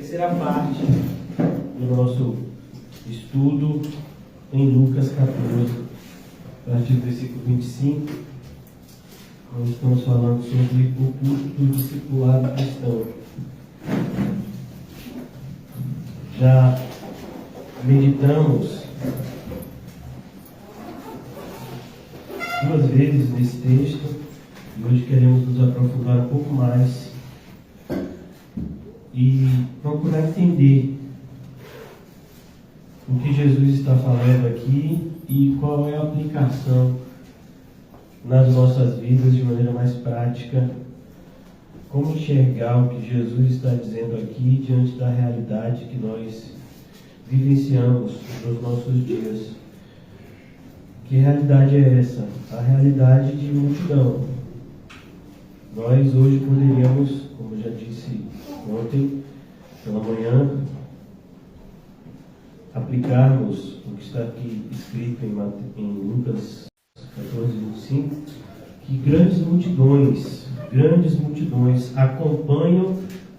terceira parte do nosso estudo em Lucas 14, a partir do versículo 25. Nós estamos falando sobre o culto do discipulado cristão. Já meditamos duas vezes nesse texto e hoje queremos nos aprofundar um pouco mais e procurar entender o que Jesus está falando aqui e qual é a aplicação nas nossas vidas de maneira mais prática. Como enxergar o que Jesus está dizendo aqui diante da realidade que nós vivenciamos nos nossos dias. Que realidade é essa? A realidade de multidão. Nós hoje poderíamos, como eu já disse ontem, pela manhã, aplicarmos o que está aqui escrito em Lucas 14, 25, que grandes multidões acompanham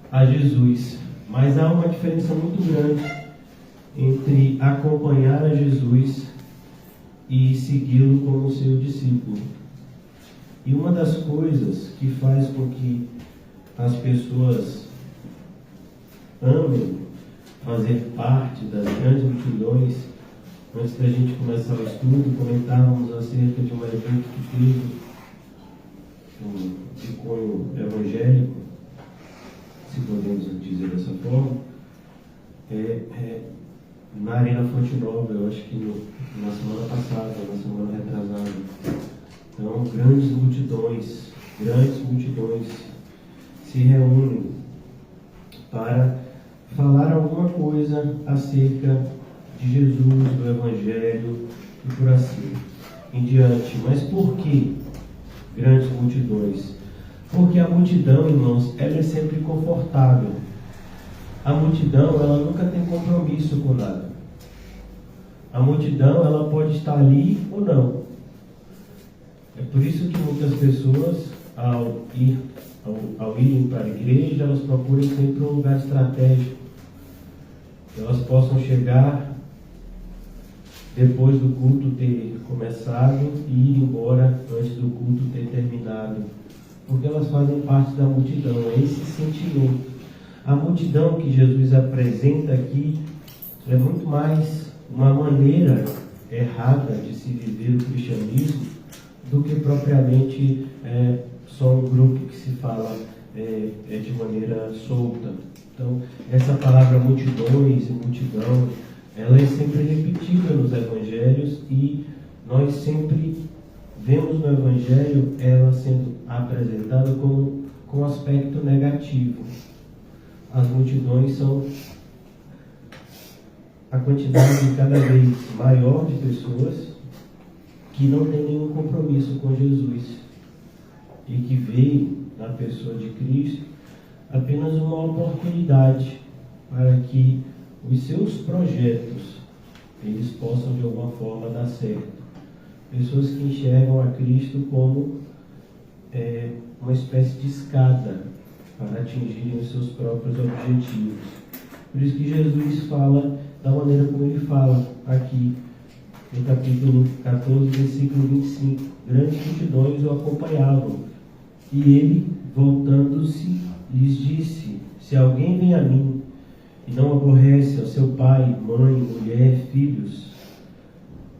a Jesus. Mas há uma diferença muito grande entre acompanhar a Jesus e segui-lo como seu discípulo. E uma das coisas que faz com que as pessoas amem fazer parte das grandes multidões, antes da gente começar o estudo, comentávamos acerca de um evento que teve com o evangélico, se podemos dizer dessa forma, na Arena Fonte Nova, eu acho que na semana passada, na semana retrasada. Então, grandes multidões se reúnem para falar alguma coisa acerca de Jesus, do Evangelho e por assim em diante. Mas por que grandes multidões? Porque a multidão, irmãos, ela é sempre confortável. A multidão, ela nunca tem compromisso com nada. A multidão, ela pode estar ali ou não. É por isso que muitas pessoas, ao irem para a igreja, elas procuram sempre um lugar estratégico. Elas possam chegar depois do culto ter começado e ir embora antes do culto ter terminado. Porque elas fazem parte da multidão. É esse sentimento. A multidão que Jesus apresenta aqui é muito mais uma maneira errada de se viver o cristianismo do que propriamente só um grupo que se fala de maneira solta. Então, essa palavra multidões e multidão, ela é sempre repetida nos evangelhos e nós sempre vemos no evangelho ela sendo apresentada com um aspecto negativo. As multidões são a quantidade cada vez maior de pessoas que não tem nenhum compromisso com Jesus e que veem na pessoa de Cristo apenas uma oportunidade para que os seus projetos eles possam de alguma forma dar certo. Pessoas que enxergam a Cristo como uma espécie de escada para atingirem os seus próprios objetivos. Por isso que Jesus fala da maneira como ele fala aqui no capítulo 14, versículo 25. Grandes multidões o acompanhavam e ele, voltando-se, lhes disse: se alguém vem a mim e não aborrece ao seu pai, mãe, mulher, filhos,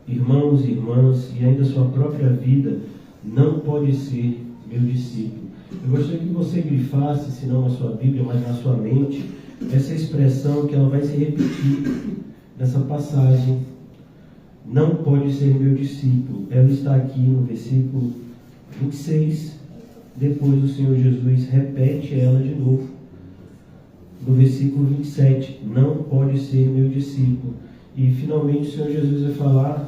irmãos e irmãs e ainda sua própria vida, não pode ser meu discípulo. Eu gostaria que você grifasse, se não na sua Bíblia, mas na sua mente, essa expressão que ela vai se repetir nessa passagem. Não pode ser meu discípulo. Ela está aqui no versículo 26. Depois o Senhor Jesus repete ela de novo. No versículo 27. Não pode ser meu discípulo. E finalmente o Senhor Jesus vai falar,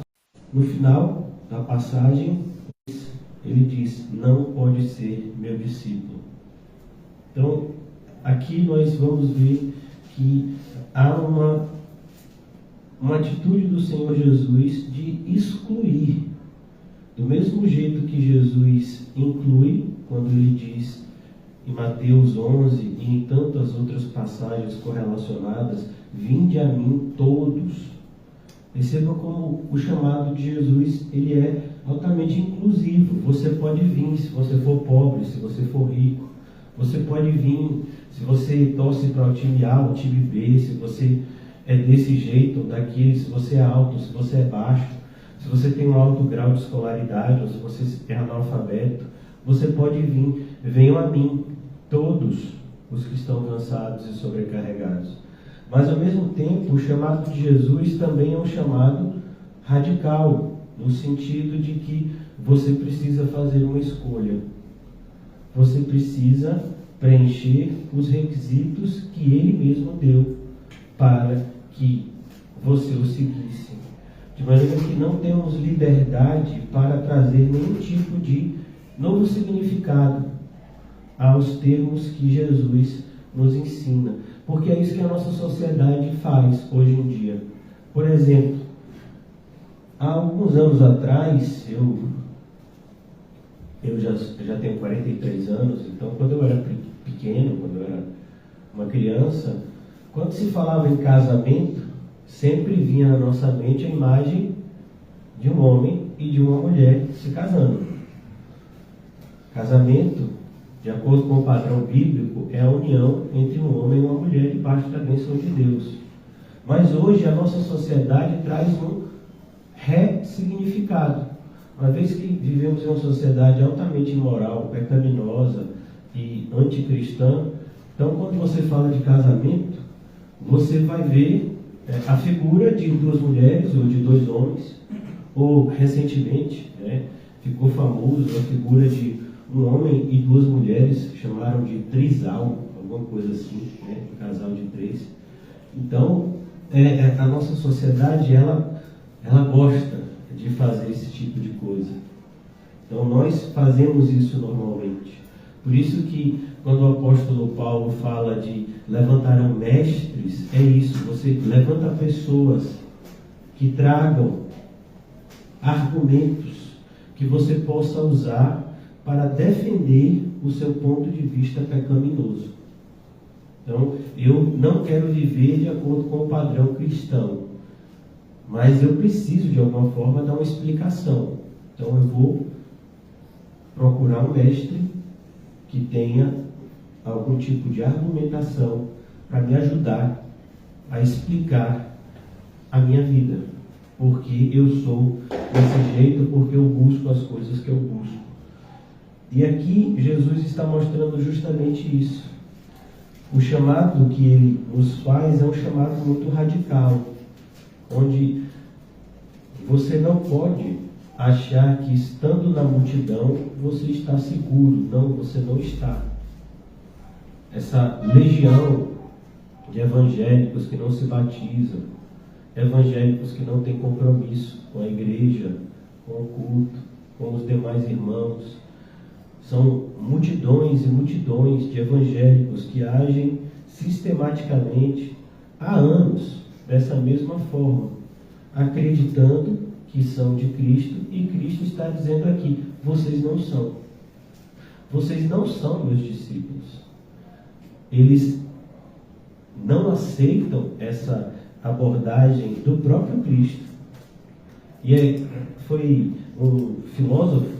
no final da passagem, ele diz: não pode ser meu discípulo. Então, aqui nós vamos ver que há uma atitude do Senhor Jesus de excluir. Do mesmo jeito que Jesus inclui, quando ele diz em Mateus 11 e em tantas outras passagens correlacionadas, vinde a mim todos. Perceba como o chamado de Jesus, ele é altamente inclusivo. Você pode vir se você for pobre, se você for rico. Você pode vir se você torce para o time A ou o time B, se você é desse jeito ou daquele, se você é alto, se você é baixo, se você tem um alto grau de escolaridade ou se você é analfabeto. Você pode vir. Venham a mim, todos os que estão cansados e sobrecarregados. Mas, ao mesmo tempo, o chamado de Jesus também é um chamado radical, no sentido de que você precisa fazer uma escolha. Você precisa preencher os requisitos que Ele mesmo deu para que você o seguisse. De maneira que não temos liberdade para trazer nenhum tipo de novo significado aos termos que Jesus nos ensina. Porque é isso que a nossa sociedade faz hoje em dia. Por exemplo, há alguns anos atrás, eu já tenho 43 anos, então quando eu era pequeno, quando eu era uma criança, quando se falava em casamento, sempre vinha na nossa mente a imagem de um homem e de uma mulher se casando. Casamento, de acordo com o padrão bíblico, é a união entre um homem e uma mulher debaixo da bênção de Deus. Mas hoje a nossa sociedade traz um ressignificado. Uma vez que vivemos em uma sociedade altamente imoral, pecaminosa e anticristã, então quando você fala de casamento, você vai ver a figura de duas mulheres ou de dois homens, ou recentemente ficou famoso a figura de um homem e duas mulheres, chamaram de trisal, alguma coisa assim, um casal de três. Então, a nossa sociedade, ela gosta de fazer esse tipo de coisa. Então, nós fazemos isso normalmente. Por isso que, quando o apóstolo Paulo fala de levantarão mestres, é isso, você levanta pessoas que tragam argumentos que você possa usar para defender o seu ponto de vista pecaminoso. Então, eu não quero viver de acordo com o padrão cristão, mas eu preciso, de alguma forma, dar uma explicação. Então, eu vou procurar um mestre que tenha algum tipo de argumentação para me ajudar a explicar a minha vida. Porque eu sou desse jeito, porque eu busco as coisas que eu busco. E aqui Jesus está mostrando justamente isso. O chamado que Ele nos faz é um chamado muito radical, onde você não pode achar que estando na multidão você está seguro. Não, você não está. Essa legião de evangélicos que não se batizam, evangélicos que não têm compromisso com a igreja, com o culto, com os demais irmãos, são multidões e multidões de evangélicos que agem sistematicamente há anos dessa mesma forma, acreditando que são de Cristo, e Cristo está dizendo aqui: vocês não são. Vocês não são meus discípulos. Eles não aceitam essa abordagem do próprio Cristo. E foi um filósofo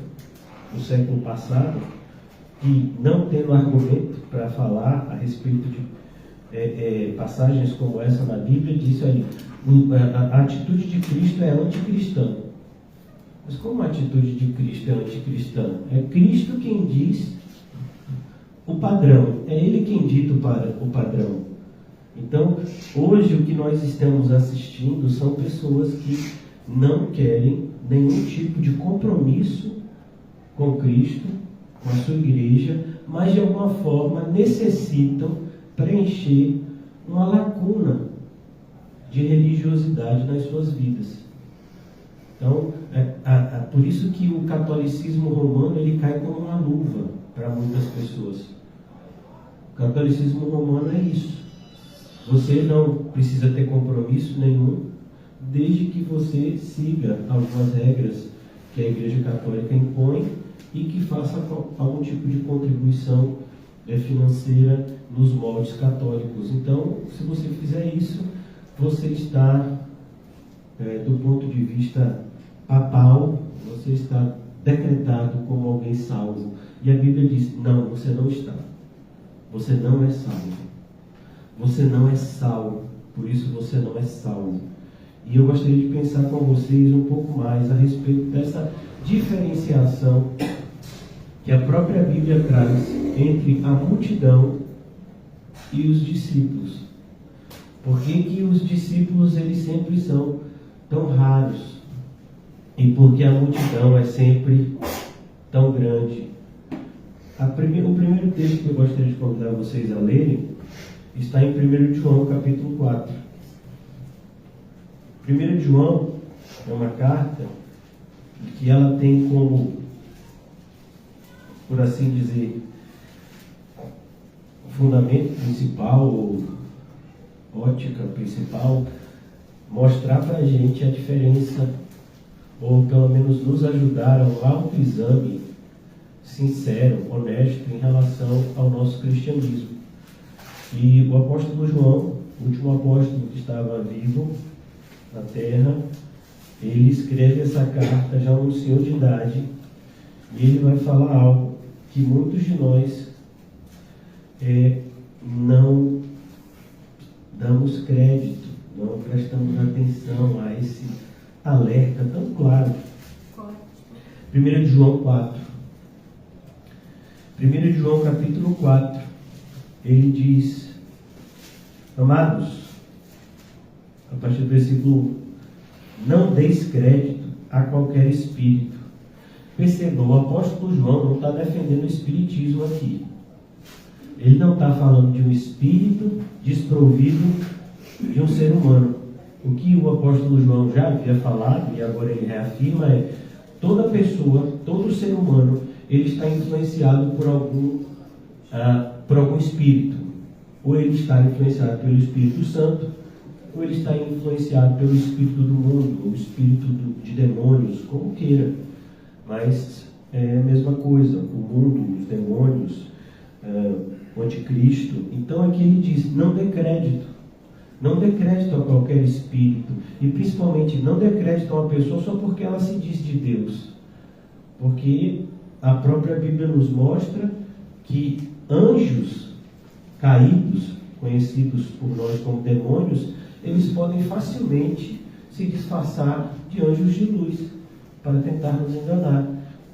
do século passado que, não tendo argumento para falar a respeito de passagens como essa na Bíblia, disse: olha, a atitude de Cristo é anticristã. Mas como a atitude de Cristo é anticristã? É Cristo quem diz o padrão, é Ele quem dita o padrão. Então, hoje o que nós estamos assistindo são pessoas que não querem nenhum tipo de compromisso com Cristo, com a sua igreja, mas de alguma forma necessitam preencher uma lacuna de religiosidade nas suas vidas. Então, por isso que o catolicismo romano ele cai como uma luva para muitas pessoas. O catolicismo romano é isso. Você não precisa ter compromisso nenhum, desde que você siga algumas regras que a Igreja Católica impõe e que faça algum tipo de contribuição financeira nos moldes católicos. Então, se você fizer isso, você está, do ponto de vista papal, você está decretado como alguém salvo. E a Bíblia diz: não, você não está. Você não é salvo. Você não é salvo. Por isso você não é salvo. E eu gostaria de pensar com vocês um pouco mais a respeito dessa diferenciação que a própria Bíblia traz entre a multidão e os discípulos. Por que os discípulos eles sempre são tão raros? E por que a multidão é sempre tão grande? O primeiro texto que eu gostaria de convidar vocês a lerem está em 1 João, capítulo 4. 1 João é uma carta que ela tem como, por assim dizer, fundamento principal, ou ótica principal, mostrar para a gente a diferença, ou pelo menos nos ajudar a um autoexame sincero, honesto em relação ao nosso cristianismo. E o apóstolo João, o último apóstolo que estava vivo na terra, ele escreve essa carta já um senhor de idade, e ele vai falar algo que muitos de nós não damos crédito, não prestamos atenção a esse alerta tão claro. 1 João 4. 1 João capítulo 4, ele diz: amados, a partir do versículo 1, não deis crédito a qualquer espírito. Percebam, o apóstolo João não está defendendo o espiritismo aqui. Ele não está falando de um espírito desprovido de um ser humano. O que o apóstolo João já havia falado, e agora ele reafirma, é: toda pessoa, todo ser humano, ele está influenciado por algum espírito. Ou ele está influenciado pelo Espírito Santo, ou ele está influenciado pelo espírito do mundo, ou espírito de demônios, como queira. Mas é a mesma coisa, o mundo, os demônios, o anticristo. Então aqui ele diz: não dê crédito. Não dê crédito a qualquer espírito. E principalmente não dê crédito a uma pessoa só porque ela se diz de Deus. Porque a própria Bíblia nos mostra que anjos caídos, conhecidos por nós como demônios, eles podem facilmente se disfarçar de anjos de luz para tentar nos enganar.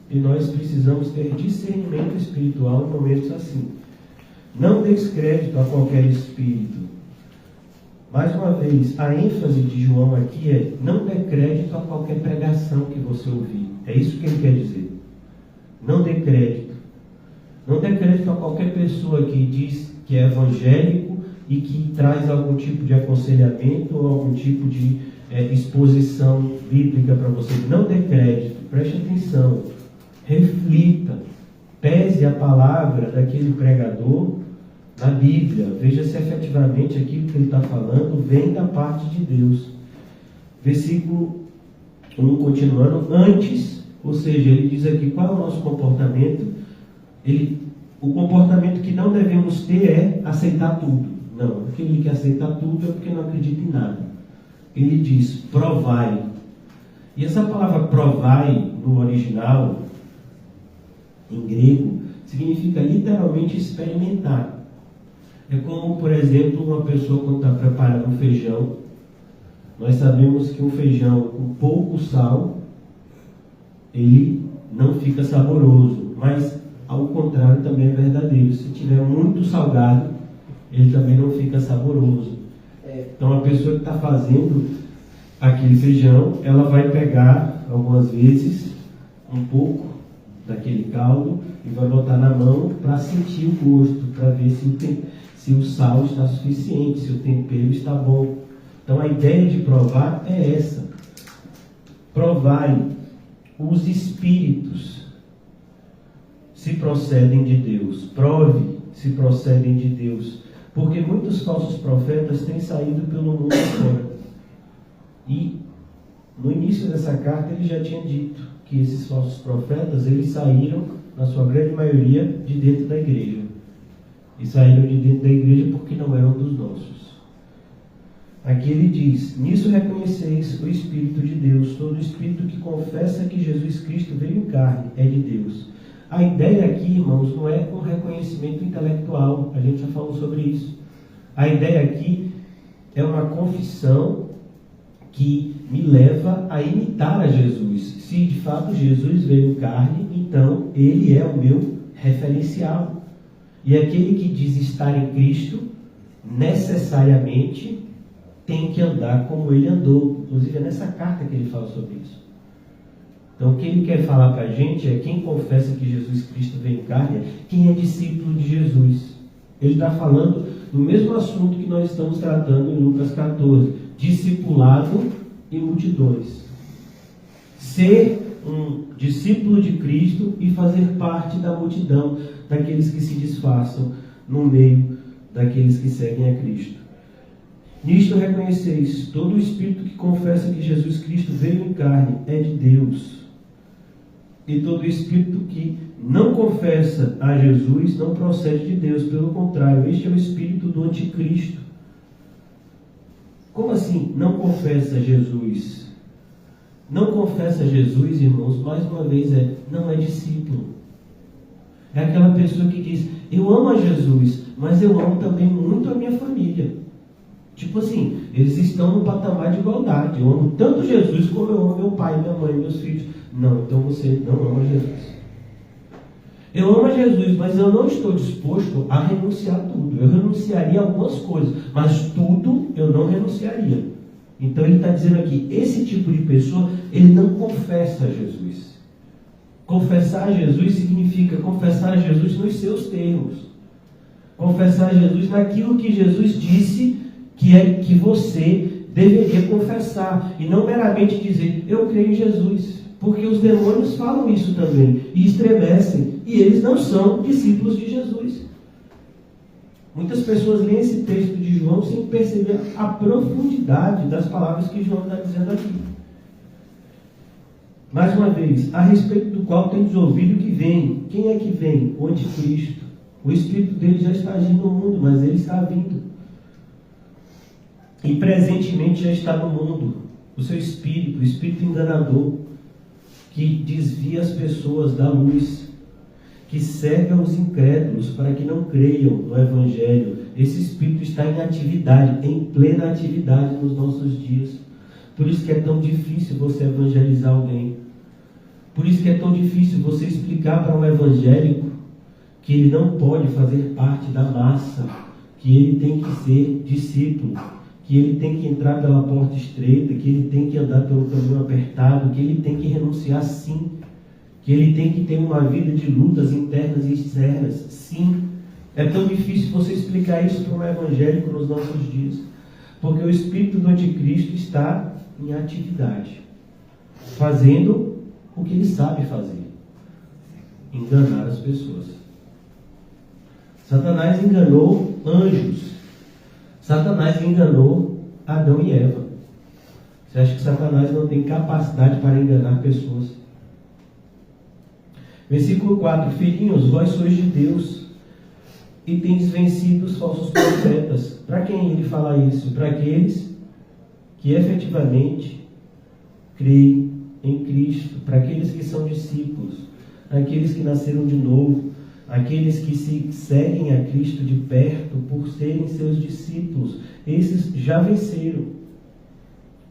E nós precisamos ter discernimento espiritual em momentos assim. Não deis crédito a qualquer espírito. Mais uma vez, a ênfase de João aqui é: não dê crédito a qualquer pregação que você ouvir. É isso que ele quer dizer. Não dê crédito. Não dê crédito a qualquer pessoa que diz que é evangélico e que traz algum tipo de aconselhamento ou algum tipo de exposição bíblica para você. Não dê crédito. Preste atenção. Reflita. Pese a palavra daquele pregador na Bíblia. Veja se efetivamente aquilo que ele está falando vem da parte de Deus. Versículo 1, continuando. Antes, ou seja, ele diz aqui qual é o nosso comportamento. O comportamento que não devemos ter é aceitar tudo. Não, aquele que aceita tudo é porque não acredita em nada. Ele diz: provai. E essa palavra provai, no original, em grego, significa literalmente experimentar. É como, por exemplo, uma pessoa quando está preparando um feijão. Nós sabemos que um feijão com pouco sal, ele não fica saboroso. Mas, ao contrário, também é verdadeiro. Se tiver muito salgado, ele também não fica saboroso. Então, a pessoa que está fazendo aquele feijão, ela vai pegar, algumas vezes, um pouco daquele caldo e vai botar na mão para sentir o gosto, para ver se o sal está suficiente, se o tempero está bom. Então a ideia de provar é essa. Provai os espíritos se procedem de Deus. Prove se procedem de Deus. Porque muitos falsos profetas têm saído pelo mundo fora. E no início dessa carta ele já tinha dito que esses falsos profetas, eles saíram, na sua grande maioria, de dentro da igreja. e saíram de dentro da igreja porque não eram dos nossos. Aqui ele diz: nisso reconheceis o Espírito de Deus. Todo espírito que confessa que Jesus Cristo veio em carne é de Deus. A ideia aqui, irmãos, não é um reconhecimento intelectual. A gente já falou sobre isso. A ideia aqui é uma confissão que me leva a imitar a Jesus. Se de fato Jesus veio em carne, então ele é o meu referencial. E aquele que diz estar em Cristo, necessariamente tem que andar como ele andou. Inclusive é nessa carta que ele fala sobre isso. Então o que ele quer falar para a gente é: quem confessa que Jesus Cristo veio em carne, quem é discípulo de Jesus. Ele está falando do mesmo assunto que nós estamos tratando em Lucas 14, discipulado e multidões. Ser um discípulo de Cristo e fazer parte da multidão, daqueles que se disfarçam no meio daqueles que seguem a Cristo. Nisto reconheceis: todo o espírito que confessa que Jesus Cristo veio em carne é de Deus. E todo espírito que não confessa a Jesus não procede de Deus. Pelo contrário, este é o espírito do anticristo. Como assim não confessa Jesus? Não confessa Jesus, irmãos, mais uma vez, não é discípulo. É aquela pessoa que diz: eu amo a Jesus, mas eu amo também muito a minha família. Tipo assim, eles estão no patamar de igualdade. Eu amo tanto Jesus como eu amo meu pai, minha mãe, meus filhos. Não, então você não ama Jesus. Eu amo a Jesus, mas eu não estou disposto a renunciar a tudo. Eu renunciaria a algumas coisas, mas tudo eu não renunciaria. Então ele está dizendo aqui: esse tipo de pessoa, ele não confessa a Jesus. Confessar a Jesus significa confessar a Jesus nos seus termos. Confessar a Jesus naquilo que Jesus disse que você deveria confessar, e não meramente dizer: eu creio em Jesus, porque os demônios falam isso também, e estremecem, e eles não são discípulos de Jesus. Muitas pessoas leem esse texto de João sem perceber a profundidade das palavras que João está dizendo aqui. Mais uma vez: a respeito do qual tendes ouvido que vem. Quem é que vem? O anticristo. O espírito dele já está agindo no mundo, mas ele está vindo. E presentemente já está no mundo o seu espírito, o espírito enganador, que desvia as pessoas da luz, que cega os incrédulos para que não creiam no Evangelho. Esse espírito está em atividade, em plena atividade nos nossos dias. Por isso que é tão difícil você evangelizar alguém. Por isso que é tão difícil você explicar para um evangélico que ele não pode fazer parte da massa, que ele tem que ser discípulo, que ele tem que entrar pela porta estreita, que ele tem que andar pelo caminho apertado, que ele tem que renunciar, sim, que ele tem que ter uma vida de lutas internas e externas, sim. É tão difícil você explicar isso para um evangélico nos nossos dias, porque o espírito do anticristo está em atividade, fazendo o que ele sabe fazer: enganar as pessoas. Satanás enganou anjos. Satanás enganou Adão e Eva. Você acha que Satanás não tem capacidade para enganar pessoas? Versículo 4: filhinhos, vós sois de Deus e tendes vencido os falsos profetas. Para quem ele fala isso? Para aqueles que efetivamente creem em Cristo, para aqueles que são discípulos, aqueles que nasceram de novo, aqueles que se seguem a Cristo de perto por serem seus discípulos. Esses já venceram,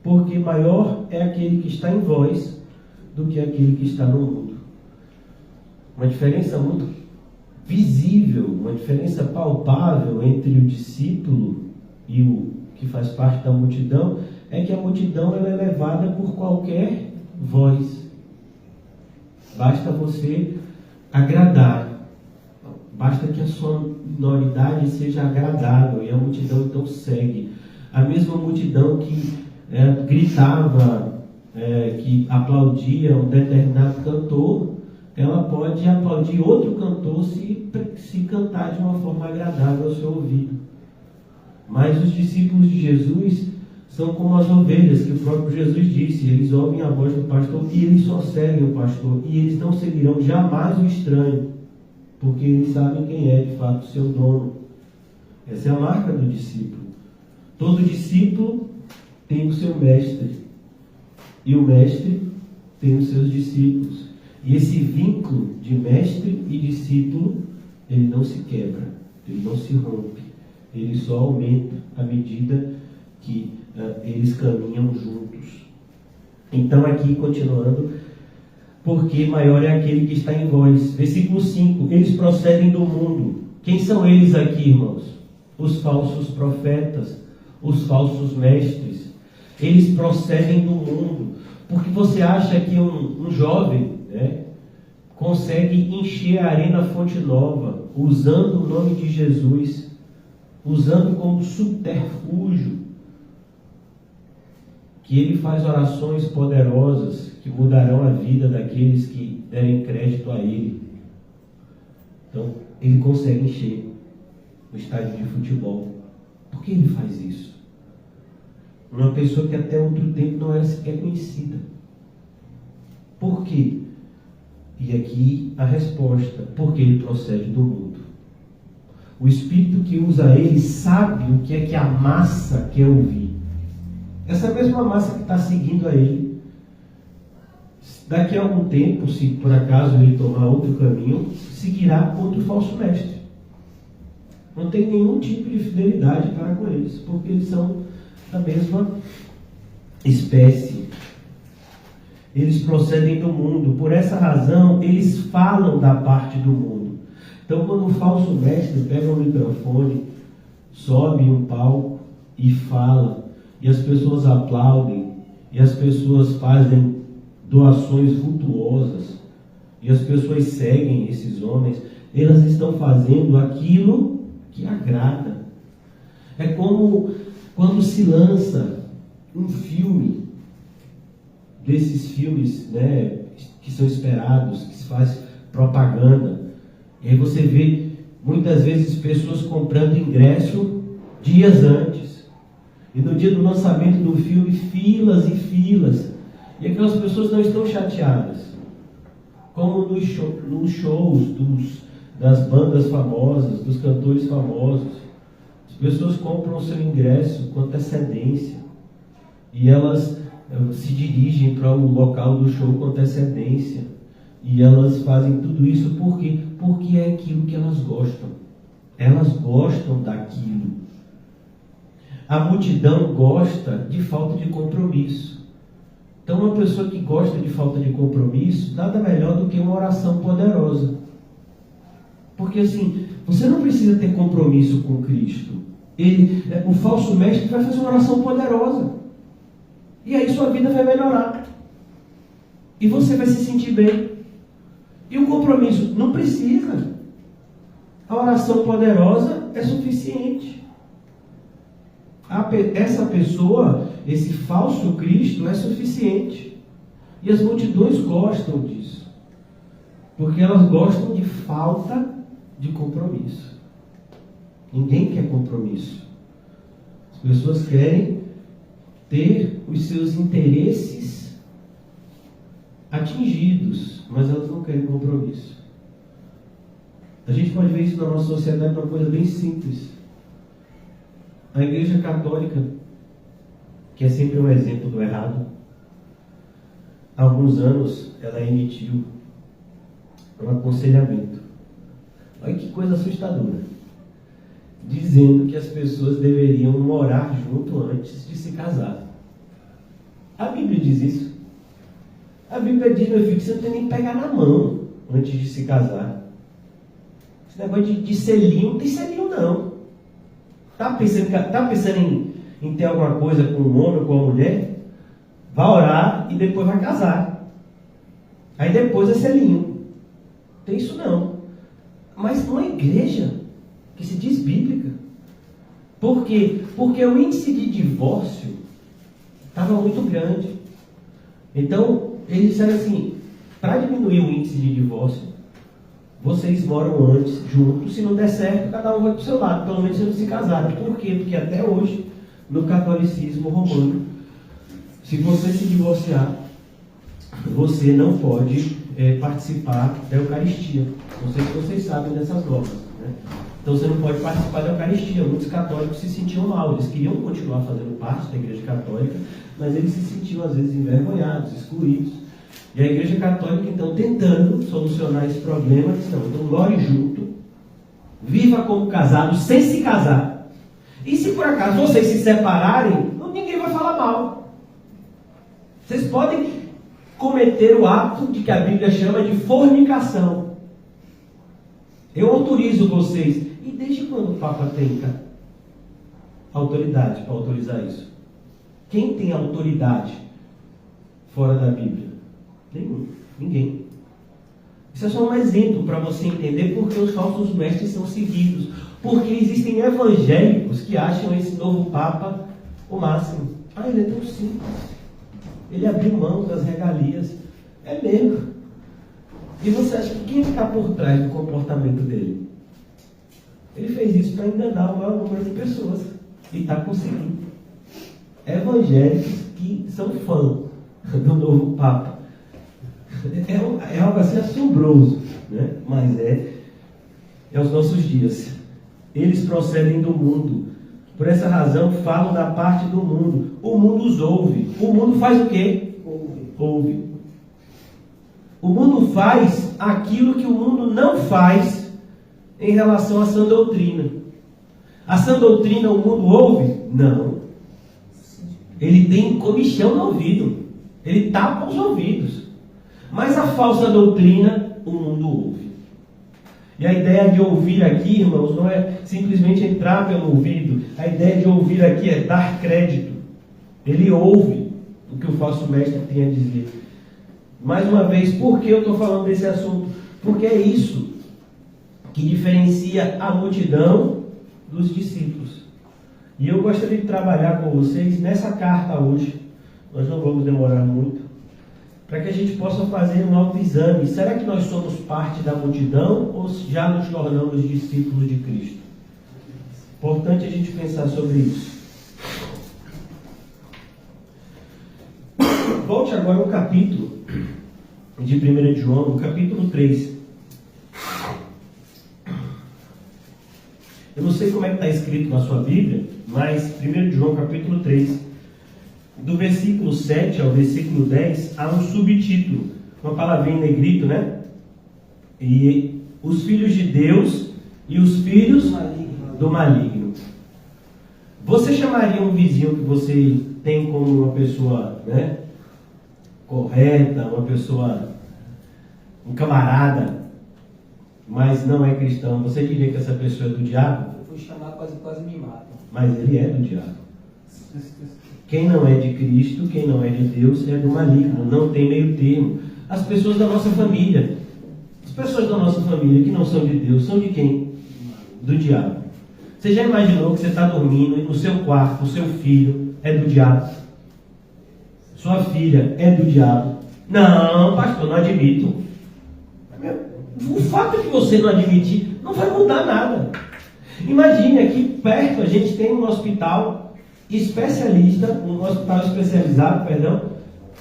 porque maior é aquele que está em vós do que aquele que está no mundo. Uma diferença muito visível, uma diferença palpável entre o discípulo e o que faz parte da multidão é que a multidão ela é levada por qualquer voz. Basta você agradar. Basta que a sua minoridade seja agradável e a multidão então segue. A mesma multidão que gritava, que aplaudia um determinado cantor, ela pode aplaudir outro cantor se cantar de uma forma agradável ao seu ouvido. Mas os discípulos de Jesus são como as ovelhas, que o próprio Jesus disse: eles ouvem a voz do pastor e eles só seguem o pastor, e eles não seguirão jamais o estranho, porque eles sabem quem é de fato o seu dono. Essa é a marca do discípulo. Todo discípulo tem o seu mestre. E o mestre tem os seus discípulos. E esse vínculo de mestre e discípulo, ele não se quebra, ele não se rompe. Ele só aumenta à medida que eles caminham juntos. Então aqui, continuando, porque maior é aquele que está em vós. Versículo 5, eles procedem do mundo. Quem são eles aqui, irmãos? Os falsos profetas, os falsos mestres. Eles procedem do mundo. Porque você acha que um jovem, né, consegue encher a Arena Fonte Nova, usando o nome de Jesus, usando como subterfúgio, que ele faz orações poderosas que mudarão a vida daqueles que derem crédito a ele. Então, ele consegue encher o estádio de futebol. Por que ele faz isso? Uma pessoa que até outro tempo não era sequer conhecida. Por quê? E aqui a resposta: porque ele procede do mundo. O espírito que usa ele sabe o que é que a massa quer ouvir. Essa mesma massa que está seguindo a ele, daqui a algum tempo, se por acaso ele tomar outro caminho, seguirá outro falso mestre. Não tem nenhum tipo de fidelidade para com eles, porque eles são da mesma espécie. Eles procedem do mundo. Por essa razão, eles falam da parte do mundo. Então, quando o falso mestre pega um microfone, sobe em um palco e fala, e as pessoas aplaudem, e as pessoas fazem doações vultuosas, e as pessoas seguem esses homens, elas estão fazendo aquilo que agrada. É como quando se lança um filme, desses filmes, né, que são esperados, que se faz propaganda, e aí você vê muitas vezes pessoas comprando ingresso dias antes, e no dia do lançamento do filme, filas e filas, e aquelas pessoas não estão chateadas, como nos shows das bandas famosas, dos cantores famosos. As pessoas compram o seu ingresso com antecedência, e elas se dirigem para o local do show com antecedência, e elas fazem tudo isso porque é aquilo que elas gostam. Elas gostam daquilo. A multidão gosta de falta de compromisso. Então, uma pessoa que gosta de falta de compromisso, nada melhor do que uma oração poderosa. Porque assim, você não precisa ter compromisso com Cristo. O falso mestre vai fazer uma oração poderosa. E aí sua vida vai melhorar. E você vai se sentir bem. E o compromisso não precisa. A oração poderosa é suficiente. Essa pessoa, esse falso Cristo é suficiente. E as multidões gostam disso. Porque elas gostam de falta de compromisso. Ninguém quer compromisso. As pessoas querem ter os seus interesses atingidos, mas elas não querem compromisso. A gente pode ver isso na nossa sociedade uma coisa bem simples. A Igreja Católica, que é sempre um exemplo do errado, há alguns anos ela emitiu um aconselhamento. Olha que coisa assustadora. Dizendo que as pessoas deveriam morar junto antes de se casar. A Bíblia diz isso. A Bíblia diz, meu filho, que você não tem nem que pegar na mão antes de se casar. Esse negócio de selinho, não tem selinho não. Tá pensando em ter alguma coisa com um homem ou com uma mulher? Vai orar e depois vai casar. Aí depois é selinho. Não tem isso não. Mas numa igreja que se diz bíblica. Por quê? Porque o índice de divórcio estava muito grande. Então, eles disseram assim, para diminuir o índice de divórcio, vocês moram antes juntos, se não der certo, cada um vai para o seu lado, pelo menos se não se casaram. Por quê? Porque até hoje, no catolicismo romano, se você se divorciar, você não pode participar da Eucaristia. Não sei se vocês sabem dessas normas, né? Então você não pode participar da Eucaristia. Muitos católicos se sentiam mal, eles queriam continuar fazendo parte da Igreja Católica, mas eles se sentiam às vezes envergonhados, excluídos. E a Igreja Católica, então, tentando solucionar esse problema, disse, não, então ore junto, viva como casado, sem se casar. E se por acaso vocês se separarem, ninguém vai falar mal. Vocês podem cometer o ato de que a Bíblia chama de fornicação. Eu autorizo vocês. E desde quando o Papa tem autoridade para autorizar isso? Quem tem autoridade fora da Bíblia? Nenhum. Ninguém. Isso é só um exemplo para você entender porque os falsos mestres são seguidos. Porque existem evangélicos que acham esse novo Papa o máximo. Ah, ele é tão simples. Ele abriu mão das regalias. É mesmo. E você acha que quem está por trás do comportamento dele? Ele fez isso para enganar o maior número de pessoas. E está conseguindo. Evangélicos que são fã do novo Papa. É algo assim assombroso, né? Mas é os nossos dias. Eles procedem do mundo. Por essa razão, falam da parte do mundo. O mundo os ouve. O mundo faz o quê? Ouve. O mundo faz aquilo que o mundo não faz em relação à sã doutrina. A sã doutrina o mundo ouve? Não. Ele tem comichão no ouvido. Ele tapa os ouvidos. Mas a falsa doutrina o mundo ouve. E a ideia de ouvir aqui, irmãos, não é simplesmente entrar pelo ouvido. A ideia de ouvir aqui é dar crédito. Ele ouve o que o falso mestre tem a dizer. Mais uma vez, por que eu estou falando desse assunto? Porque é isso que diferencia a multidão dos discípulos. E eu gostaria de trabalhar com vocês nessa carta hoje. Nós não vamos demorar muito. Para que a gente possa fazer um autoexame. Será que nós somos parte da multidão ou já nos tornamos discípulos de Cristo? Importante a gente pensar sobre isso. Volte agora ao capítulo de 1 João, no capítulo 3. Eu não sei como é que está escrito na sua Bíblia, mas 1 João, capítulo 3, do versículo 7 ao versículo 10, há um subtítulo, uma palavrinha em negrito, né? E os filhos de Deus e os filhos do maligno. Você chamaria um vizinho que você tem como uma pessoa, né, correta, uma pessoa, um camarada, mas não é cristão, você diria que essa pessoa é do diabo? Eu fui chamar, quase me matam. Mas ele é do diabo. Quem não é de Cristo, quem não é de Deus, é do maligno, não tem meio termo. As pessoas da nossa família, as pessoas da nossa família que não são de Deus, são de quem? Do diabo. Você já imaginou que você está dormindo e no seu quarto, o seu filho é do diabo? Sua filha é do diabo? Não, pastor, não admito. O fato de você não admitir não vai mudar nada. Imagine, aqui perto a gente tem um hospital especialista, um hospital especializado,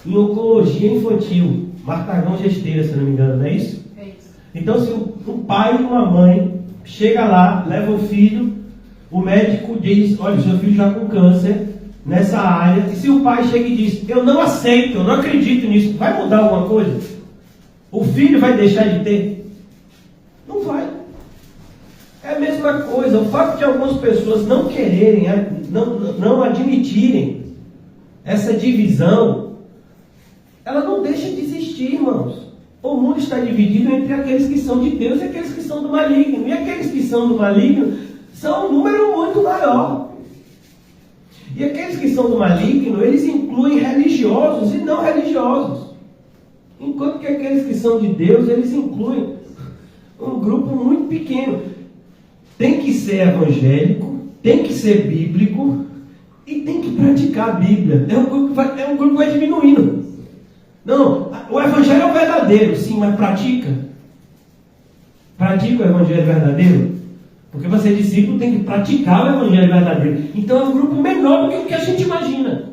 em oncologia infantil, Martagão Gesteira, se não me engano, não é isso? É isso. Então, se um pai e uma mãe chega lá, leva o filho, o médico diz, olha, o seu filho está com câncer nessa área, e se o pai chega e diz, eu não aceito, eu não acredito nisso, vai mudar alguma coisa? O filho vai deixar de ter? Não vai. É a mesma coisa, o fato de algumas pessoas não quererem, não admitirem essa divisão, ela não deixa de existir, irmãos. O mundo está dividido entre aqueles que são de Deus e aqueles que são do maligno. E aqueles que são do maligno são um número muito maior. E aqueles que são do maligno, eles incluem religiosos e não religiosos. Enquanto que aqueles que são de Deus, eles incluem um grupo muito pequeno. Tem que ser evangélico, tem que ser bíblico e tem que praticar a Bíblia. É um grupo que vai diminuindo. Não, o evangelho é o verdadeiro, sim, mas pratica. Pratica o evangelho verdadeiro. Porque você é discípulo, tem que praticar o evangelho verdadeiro. Então é um grupo menor do que o que a gente imagina.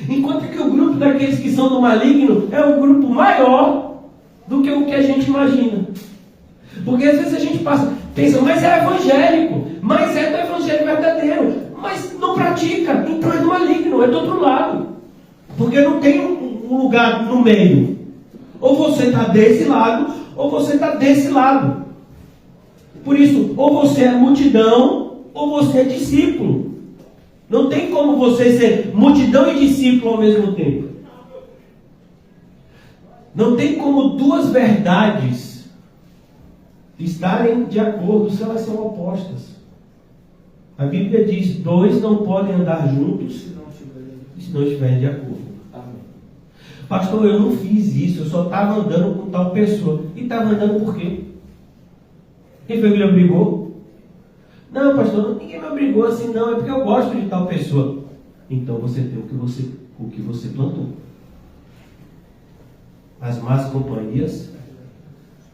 Enquanto que o grupo daqueles que são do maligno é um grupo maior do que o que a gente imagina. Porque às vezes a gente passa, Pensa, mas é evangélico, mas é do evangelho verdadeiro, mas não pratica, então é do maligno, é do outro lado. Porque não tem um lugar no meio. Ou você está desse lado, ou você está desse lado. Por isso, ou você é multidão, ou você é discípulo. Não tem como você ser multidão e discípulo ao mesmo tempo. Não tem como duas verdades estarem de acordo se elas são opostas. A Bíblia diz: dois não podem andar juntos se não estiverem de acordo. Pastor, eu não fiz isso, eu só estava andando com tal pessoa. E estava andando por quê? Quem foi que lhe obrigou? Não, pastor, ninguém me obrigou assim, não, é porque eu gosto de tal pessoa. Então você tem o que você plantou. As más companhias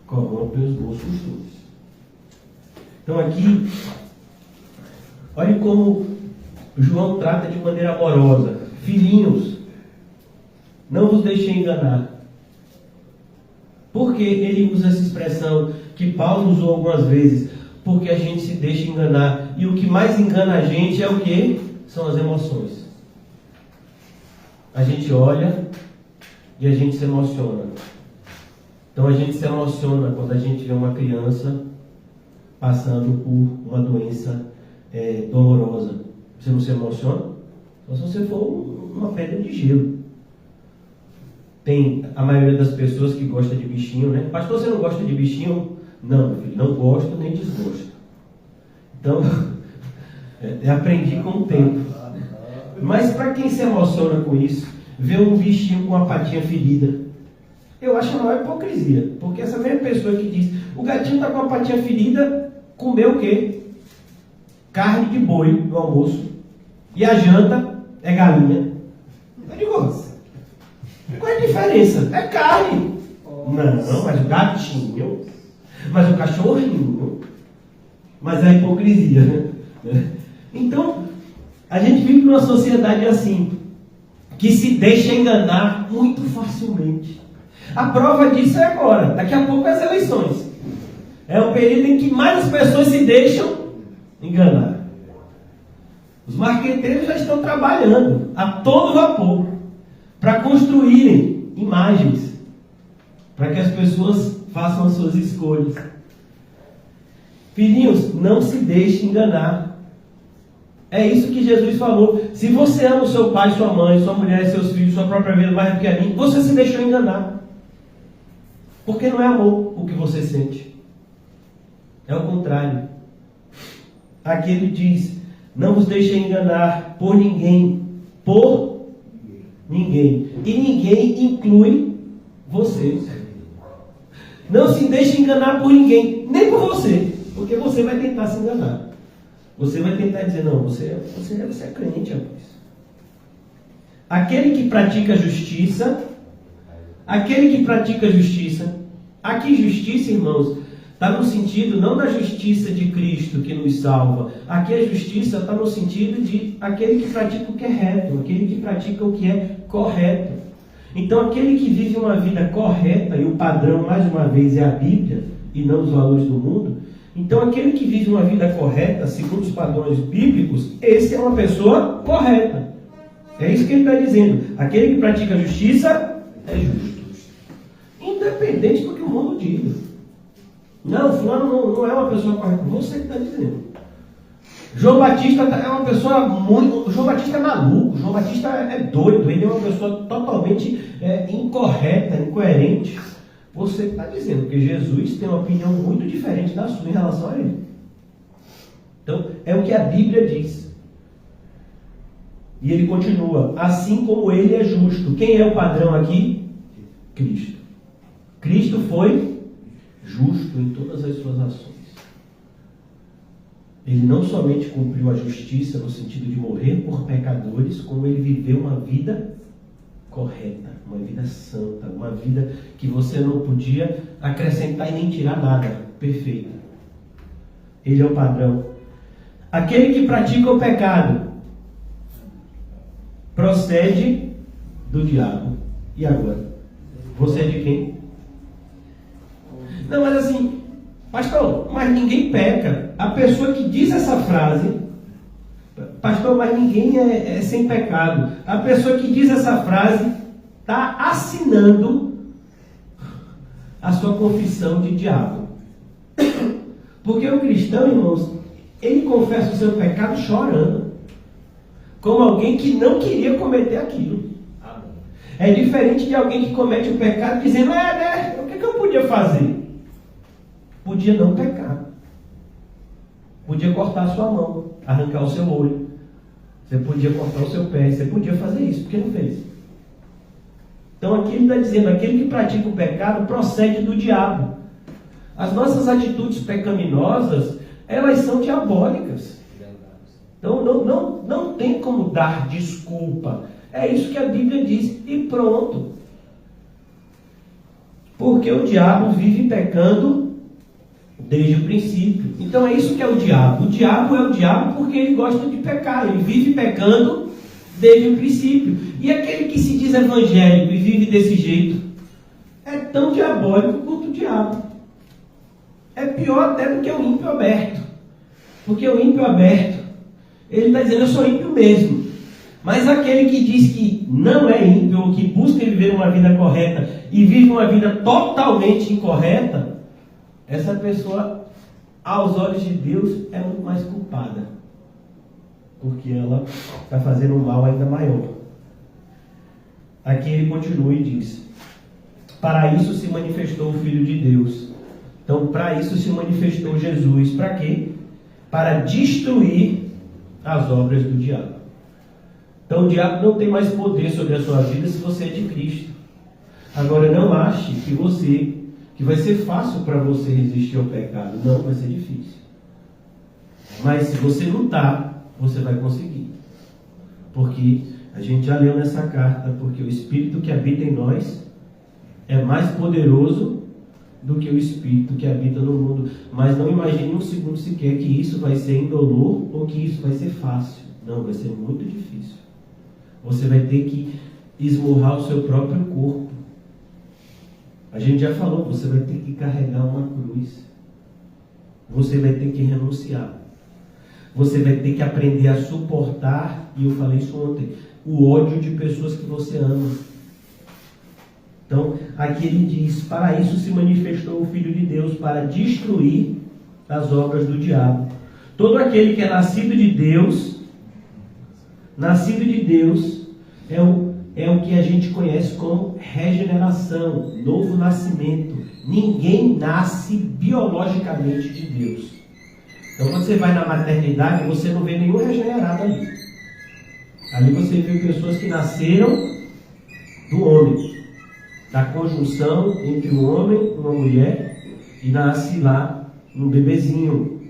corrompem os bons costumes. Então aqui, olhe como João trata de maneira amorosa. Filhinhos, não vos deixei enganar. Por que ele usa essa expressão que Paulo usou algumas vezes? Porque a gente se deixa enganar. E o que mais engana a gente é o quê? São as emoções. A gente olha e a gente se emociona. Então a gente se emociona quando a gente vê uma criança passando por uma doença dolorosa. Você não se emociona? Só se você for uma pedra de gelo. Tem a maioria das pessoas que gosta de bichinho, né? Pastor, você não gosta de bichinho? Não, meu filho, não gosto nem desgosto. Então, aprendi com o tempo. Mas para quem se emociona com isso, ver um bichinho com a patinha ferida, eu acho a maior hipocrisia. Porque essa mesma pessoa que diz, o gatinho está com a patinha ferida, comeu o quê? Carne de boi no almoço. E a janta é galinha. Eu digo, qual é a diferença? É carne. Não, mas o gatinho, mas o cachorrinho, mas é a hipocrisia, né? Então, a gente vive numa sociedade assim, que se deixa enganar muito facilmente. A prova disso é agora, daqui a pouco é as eleições. É o período em que mais as pessoas se deixam enganar. Os marqueteiros já estão trabalhando a todo vapor para construírem imagens, para que as pessoas façam as suas escolhas. Filhinhos, não se deixe enganar. É isso que Jesus falou. Se você ama o seu pai, sua mãe, sua mulher, seus filhos, sua própria vida mais do que a mim, você se deixou enganar. Porque não é amor o que você sente. É o contrário. Aqui ele diz: não vos deixem enganar por ninguém. Por ninguém. E ninguém inclui vocês. Não se deixe enganar por ninguém, nem por você. Porque você vai tentar se enganar. Você vai tentar dizer, não, você é crente, rapaz. Aquele que pratica justiça, aqui justiça, irmãos, está no sentido não da justiça de Cristo que nos salva. Aqui a justiça está no sentido de aquele que pratica o que é reto, aquele que pratica o que é correto. Então aquele que vive uma vida correta, e o padrão mais uma vez é a Bíblia e não os valores do mundo. Então aquele que vive uma vida correta, segundo os padrões bíblicos, esse é uma pessoa correta. É isso que ele está dizendo. Aquele que pratica a justiça é justo. Independente do que o mundo diga. Não, fulano não é uma pessoa correta. Você que está dizendo. João Batista é uma pessoa muito... João Batista é maluco. João Batista é doido. Ele é uma pessoa totalmente incorreta, incoerente. Você que está dizendo, porque Jesus tem uma opinião muito diferente da sua em relação a ele. Então, é o que a Bíblia diz. E ele continua, assim como ele é justo. Quem é o padrão aqui? Cristo. Cristo foi justo em todas as suas ações. Ele não somente cumpriu a justiça no sentido de morrer por pecadores, como ele viveu uma vida correta, uma vida santa, uma vida que você não podia acrescentar e nem tirar nada, perfeita. Ele é o padrão. Aquele que pratica o pecado procede do diabo. E agora? Você é de quem? Não, mas assim, pastor, mas ninguém peca. A pessoa que diz essa frase, pastor, mas ninguém é sem pecado. A pessoa que diz essa frase está assinando a sua confissão de diabo. Porque o cristão, irmãos, ele confessa o seu pecado chorando, como alguém que não queria cometer aquilo. É diferente de alguém que comete o pecado dizendo, o que eu podia fazer? Podia não pecar. Podia cortar a sua mão, arrancar o seu olho. Você podia cortar o seu pé, você podia fazer isso, porque não fez. Então aqui ele está dizendo, aquele que pratica o pecado procede do diabo. As nossas atitudes pecaminosas, elas são diabólicas. Então não tem como dar desculpa. É isso que a Bíblia diz, e pronto. Porque o diabo vive pecando desde o princípio. Então é isso que é o diabo. O diabo é o diabo porque ele gosta de pecar. Ele vive pecando desde o princípio. E aquele que se diz evangélico e vive desse jeito é tão diabólico quanto o diabo. É pior até do que o ímpio aberto. Porque o ímpio aberto, ele está dizendo, eu sou ímpio mesmo. Mas aquele que diz que não é ímpio, ou que busca viver uma vida correta e vive uma vida totalmente incorreta, essa pessoa, aos olhos de Deus, é muito mais culpada. Porque ela está fazendo um mal ainda maior. Aqui ele continua e diz, para isso se manifestou o Filho de Deus. Então, para isso se manifestou Jesus. Para quê? Para destruir as obras do diabo. Então, o diabo não tem mais poder sobre a sua vida se você é de Cristo. Agora, não ache que vai ser fácil para você resistir ao pecado. Não, vai ser difícil. Mas se você lutar, você vai conseguir. Porque a gente já leu nessa carta, porque o Espírito que habita em nós é mais poderoso do que o Espírito que habita no mundo. Mas não imagine um segundo sequer que isso vai ser indolor ou que isso vai ser fácil. Não, vai ser muito difícil. Você vai ter que esmurrar o seu próprio corpo. A gente já falou, você vai ter que carregar uma cruz. Você vai ter que renunciar. Você vai ter que aprender a suportar, e eu falei isso ontem, o ódio de pessoas que você ama. Então, aqui ele diz, para isso se manifestou o Filho de Deus, para destruir as obras do diabo. Todo aquele que é nascido de Deus é o que a gente conhece como regeneração, novo nascimento. Ninguém nasce biologicamente de Deus. Então, quando você vai na maternidade, você não vê nenhum regenerado ali. Ali você vê pessoas que nasceram do homem, da conjunção entre um homem e uma mulher, e nasce lá um bebezinho.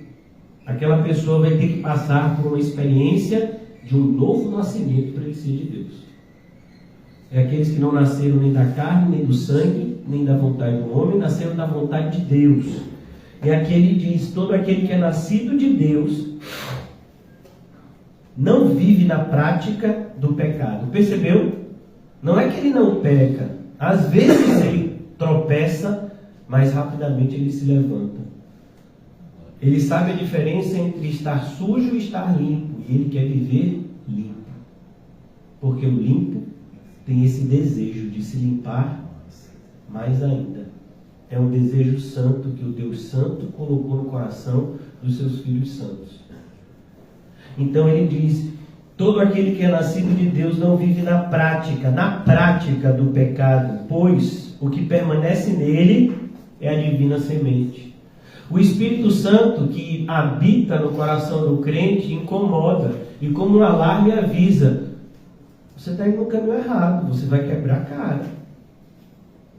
Aquela pessoa vai ter que passar por uma experiência de um novo nascimento para ele ser de Deus. É aqueles que não nasceram nem da carne, nem do sangue, nem da vontade do homem, nasceram da vontade de Deus. E aqui ele diz, todo aquele que é nascido de Deus não vive na prática do pecado. Percebeu? Não é que ele não peca. Às vezes ele tropeça, mas rapidamente ele se levanta. Ele sabe a diferença entre estar sujo e estar limpo. E ele quer viver limpo. Porque o limpo tem esse desejo de se limpar mais ainda. É um desejo santo que o Deus Santo colocou no coração dos seus filhos santos. Então ele diz, todo aquele que é nascido de Deus não vive na prática do pecado, pois o que permanece nele é a divina semente. O Espírito Santo que habita no coração do crente incomoda e como um alarme avisa, você está indo no caminho errado, você vai quebrar a cara.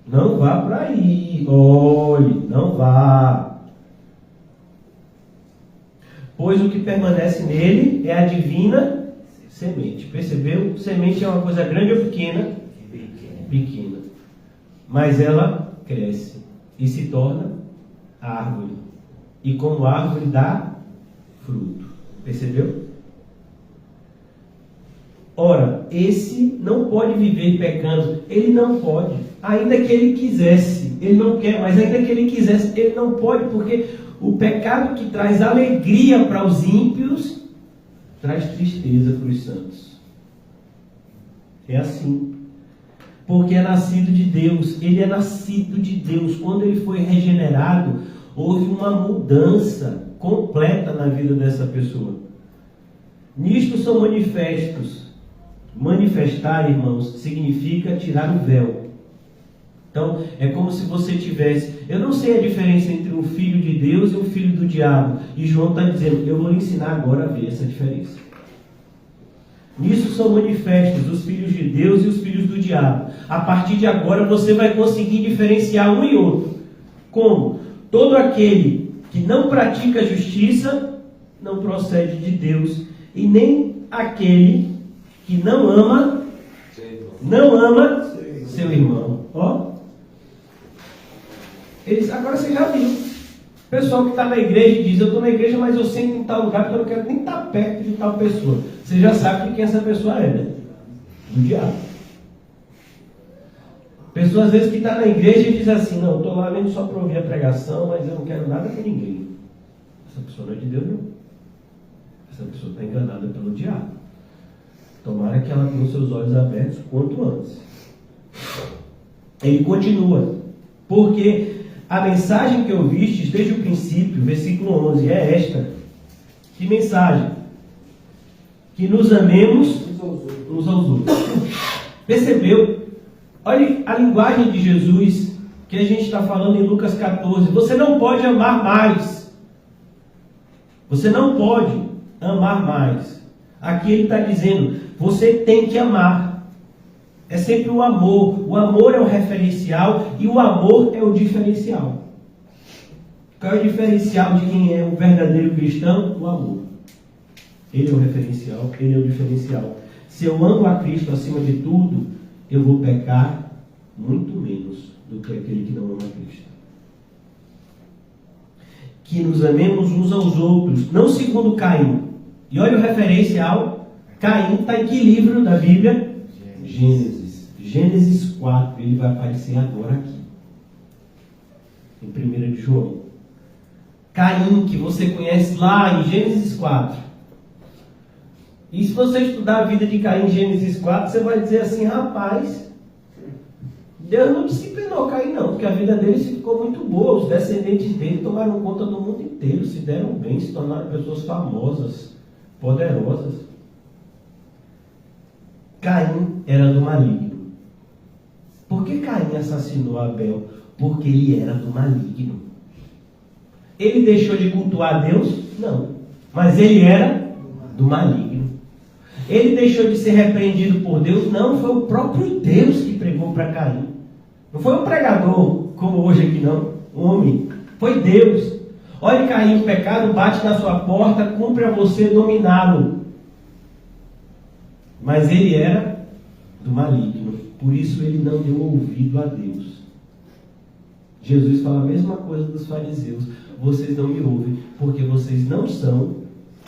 Não vá por aí, olhe, não vá. Pois o que permanece nele é a divina semente. Percebeu? Semente é uma coisa grande ou pequena? Pequena. Mas ela cresce e se torna árvore. E como árvore dá fruto. Percebeu? Ora, esse não pode viver pecando. Ele não pode. Ainda que ele quisesse. Ele não quer, mas ainda que ele quisesse, ele não pode, porque o pecado que traz alegria para os ímpios, traz tristeza para os santos. É assim. Porque é nascido de Deus. Ele é nascido de Deus. Quando ele foi regenerado, houve uma mudança completa na vida dessa pessoa. Nisto são manifestos. Manifestar, irmãos, significa tirar o véu. Então, é como se você tivesse... Eu não sei a diferença entre um filho de Deus e um filho do diabo. E João está dizendo, eu vou lhe ensinar agora a ver essa diferença. Nisso são manifestos os filhos de Deus e os filhos do diabo. A partir de agora você vai conseguir diferenciar um e outro. Como? Todo aquele que não pratica a justiça não procede de Deus. E nem aquele que não ama seu irmão. Ó. Agora você já viu. O pessoal que está na igreja diz, eu estou na igreja, mas eu sento em tal lugar porque eu não quero nem estar perto de tal pessoa. Você já sabe de quem essa pessoa é, né? Do diabo. Pessoas às vezes que está na igreja e diz assim, não, eu estou lá mesmo só para ouvir a pregação, mas eu não quero nada com ninguém. Essa pessoa não é de Deus, não. Essa pessoa está enganada pelo diabo. Tomara que ela tenha os seus olhos abertos quanto antes. Ele continua. Porque a mensagem que ouvistes desde o princípio, versículo 11, é esta. Que mensagem? Que nos amemos uns aos outros. Percebeu? Olha a linguagem de Jesus que a gente está falando em Lucas 14. Você não pode amar mais. Você não pode amar mais. Aqui ele está dizendo, você tem que amar. É sempre o amor. O amor é o referencial e o amor é o diferencial. Qual é o diferencial de quem é o verdadeiro cristão? O amor. Ele é o referencial, ele é o diferencial. Se eu amo a Cristo acima de tudo, eu vou pecar muito menos do que aquele que não ama a Cristo. Que nos amemos uns aos outros, não segundo Caim. E olha o referencial. Caim está em que livro da Bíblia? Gênesis 4. Ele vai aparecer agora aqui. Em 1 de João. Caim, que você conhece lá em Gênesis 4. E se você estudar a vida de Caim em Gênesis 4, você vai dizer assim, rapaz, Deus não disciplinou Caim não, porque a vida dele ficou muito boa. Os descendentes dele tomaram conta do mundo inteiro, se deram bem, se tornaram pessoas famosas, poderosas. Caim era do maligno. Por que Caim assassinou Abel? Porque ele era do maligno. Ele deixou de cultuar Deus? Não. Mas ele era do maligno. Ele deixou de ser repreendido por Deus? Não, foi o próprio Deus que pregou para Caim. Não foi um pregador, como hoje aqui não, um homem. Foi Deus. Olha, Caim, o pecado bate na sua porta, cumpre a você dominá-lo. Mas ele era do maligno. Por isso ele não deu ouvido a Deus. Jesus fala a mesma coisa dos fariseus. Vocês não me ouvem, porque vocês não são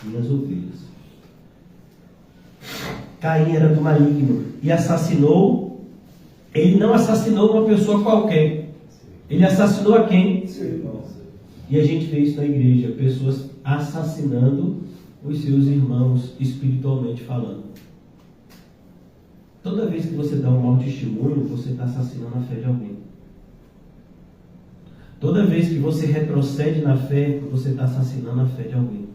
minhas ovelhas. Caim era do maligno e assassinou. Ele não assassinou uma pessoa qualquer. Ele assassinou a quem? E a gente vê isso na igreja. Pessoas assassinando os seus irmãos, espiritualmente falando. Toda vez que você dá um mau testemunho, você está assassinando a fé de alguém. Toda vez que você retrocede na fé, você está assassinando a fé de alguém.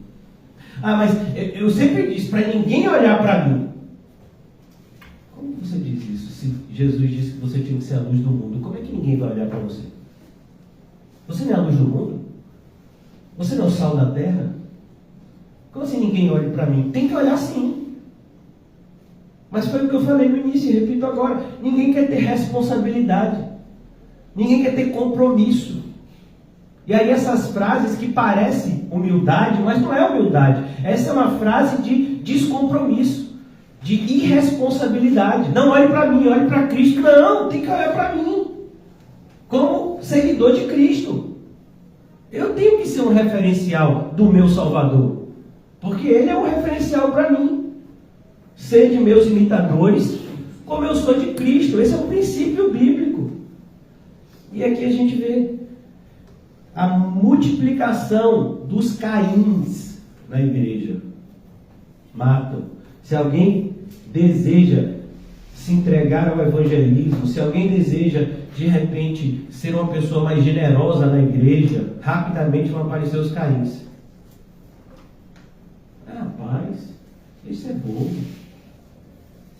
Ah, mas eu sempre disse para ninguém olhar para mim. Como você diz isso? Se Jesus disse que você tinha que ser a luz do mundo, como é que ninguém vai olhar para você? Você não é a luz do mundo? Você não é o sal da terra? Como assim ninguém olha para mim? Tem que olhar sim. Mas foi o que eu falei no início e repito agora. Ninguém quer ter responsabilidade. Ninguém quer ter compromisso. E aí essas frases que parecem humildade, mas não é humildade. Essa é uma frase de descompromisso, de irresponsabilidade. Não olhe para mim, olhe para Cristo. Não, tem que olhar para mim. Como seguidor de Cristo. Eu tenho que ser um referencial do meu Salvador. Porque Ele é um referencial para mim. Sede meus imitadores, como eu sou de Cristo. Esse é um princípio bíblico. E aqui a gente vê a multiplicação dos Caíns na igreja. Matam. Se alguém deseja se entregar ao evangelismo, se alguém deseja, de repente, ser uma pessoa mais generosa na igreja, rapidamente vão aparecer os Caíns. Rapaz, isso é bobo.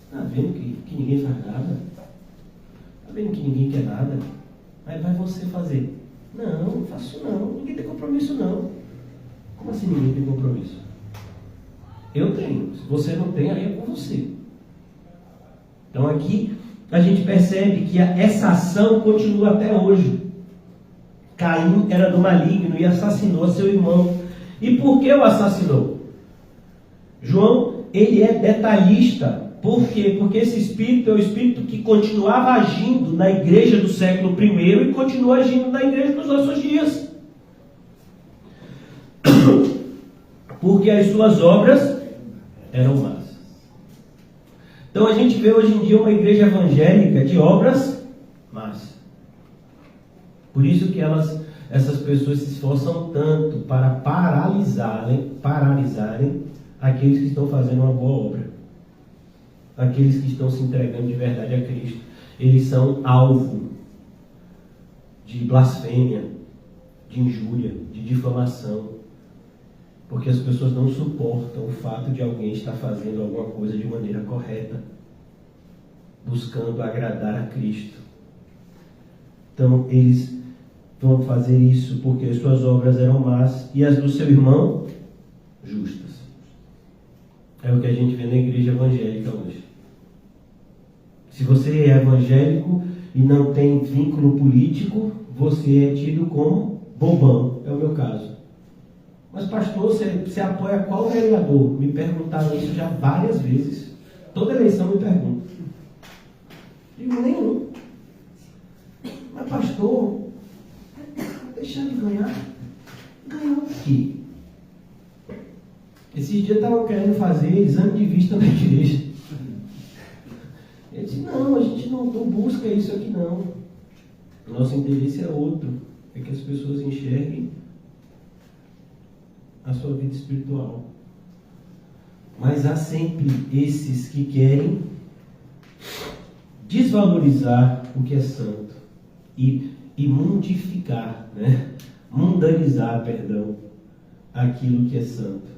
Está vendo que ninguém faz nada? Está vendo que ninguém quer nada? Aí vai você fazer. Não faço não. Ninguém tem compromisso não. Como assim ninguém tem compromisso? Eu tenho. Se você não tem, aí é com você. Então aqui a gente percebe que essa ação continua até hoje. Caim era do maligno e assassinou seu irmão. E por que o assassinou? João, ele é detalhista. Por quê? Porque esse espírito é o espírito que continuava agindo na igreja do século I e continua agindo na igreja dos nossos dias. Porque as suas obras eram más. Então a gente vê hoje em dia uma igreja evangélica de obras más. Por isso que essas pessoas se esforçam tanto para paralisarem aqueles que estão fazendo uma boa obra. Aqueles que estão se entregando de verdade a Cristo. Eles são alvo de blasfêmia, de injúria, de difamação. Porque as pessoas não suportam o fato de alguém estar fazendo alguma coisa de maneira correta, buscando agradar a Cristo. Então eles vão fazer isso porque as suas obras eram más e as do seu irmão justas. É o que a gente vê na igreja evangélica hoje. Se você é evangélico e não tem vínculo político, você é tido como bobão. É o meu caso. Mas pastor, você apoia qual vereador? Me perguntaram isso já várias vezes. Toda eleição me perguntam. Digo, nenhum. Mas pastor, deixar de ganhar? Ganhar o quê? Esses dias estavam querendo fazer exame de vista na igreja. Eu disse, não, a gente não busca isso aqui não. O nosso interesse é outro. É que as pessoas enxerguem a sua vida espiritual. Mas há sempre esses que querem desvalorizar o que é santo e mundificar, mundanizar, aquilo que é santo,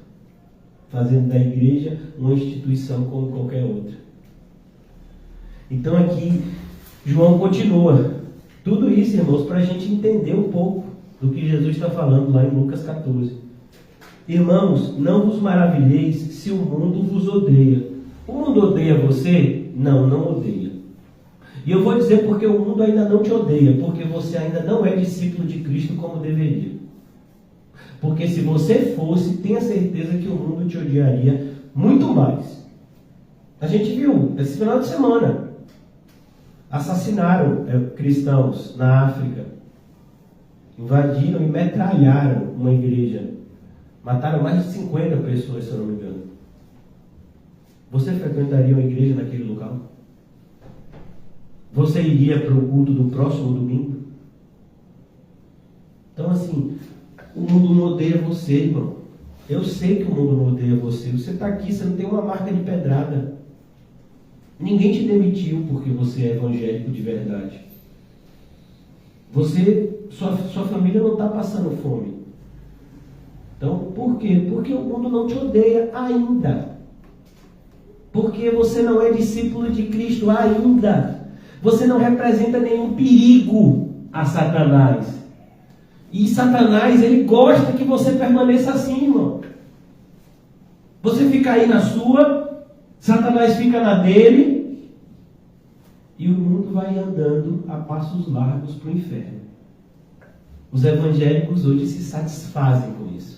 fazendo da igreja uma instituição como qualquer outra. Então aqui João continua tudo isso, irmãos, para a gente entender um pouco do que Jesus está falando lá em Lucas 14. Irmãos, não vos maravilheis se o mundo vos odeia. O mundo odeia você? Não, não odeia. E eu vou dizer porque o mundo ainda não te odeia, porque você ainda não é discípulo de Cristo como deveria. Porque se você fosse, tenha certeza que o mundo te odiaria muito mais. A gente viu esse final de semana. Assassinaram cristãos na África. Invadiram e metralharam uma igreja. Mataram mais de 50 pessoas, se eu não me engano. Você frequentaria uma igreja naquele local? Você iria para o culto do próximo domingo? Então assim, o mundo não odeia você, irmão. Eu sei que o mundo não odeia você. Você está aqui, você não tem uma marca de pedrada. Ninguém te demitiu porque você é evangélico de verdade. Sua família não está passando fome. Então, por quê? Porque o mundo não te odeia ainda. Porque você não é discípulo de Cristo ainda. Você não representa nenhum perigo a Satanás. E Satanás, ele gosta que você permaneça assim, irmão. Você fica aí na sua, Satanás fica na dele, e o mundo vai andando a passos largos para o inferno. Os evangélicos hoje se satisfazem com isso.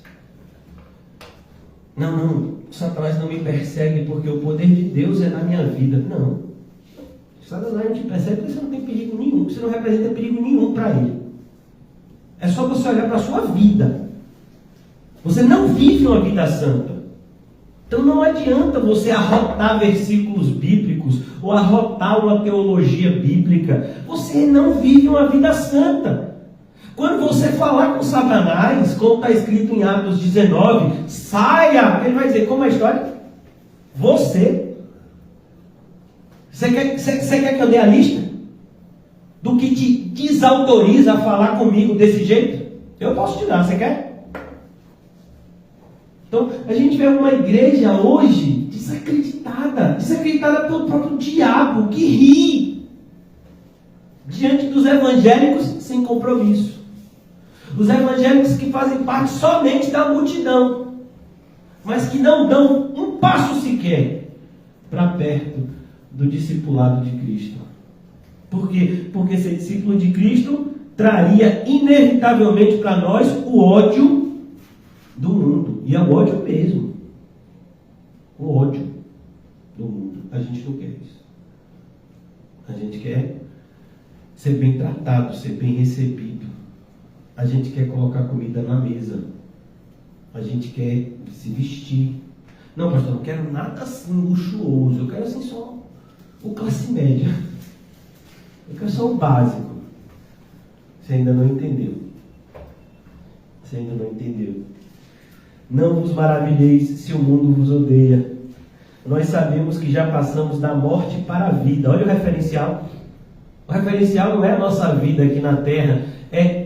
Não, Satanás não me persegue porque o poder de Deus é na minha vida. Não. Satanás não te persegue porque você não tem perigo nenhum, você não representa perigo nenhum para ele. É só você olhar para a sua vida. Você não vive uma vida santa. Então não adianta você arrotar versículos bíblicos ou arrotar uma teologia bíblica. Você não vive uma vida santa. Quando você falar com Satanás, como está escrito em Atos 19, saia, ele vai dizer, como é a história? Você quer que eu dê a lista do que te desautoriza a falar comigo desse jeito? Eu posso te dar, você quer? Então, a gente vê uma igreja hoje desacreditada pelo próprio diabo, que ri diante dos evangélicos sem compromisso. Os evangélicos que fazem parte somente da multidão, mas que não dão um passo sequer para perto do discipulado de Cristo. Por quê? Porque ser discípulo de Cristo traria inevitavelmente para nós o ódio do mundo. E é o ódio mesmo. O ódio do mundo. A gente não quer isso. A gente quer ser bem tratado, ser bem recebido. A gente quer colocar comida na mesa. A gente quer se vestir. Não, pastor, não quero nada assim luxuoso. Eu quero assim só o classe média. Eu quero só o básico. Você ainda não entendeu. Você ainda não entendeu. Não vos maravilheis se o mundo vos odeia. Nós sabemos que já passamos da morte para a vida. Olha o referencial. O referencial não é a nossa vida aqui na terra. É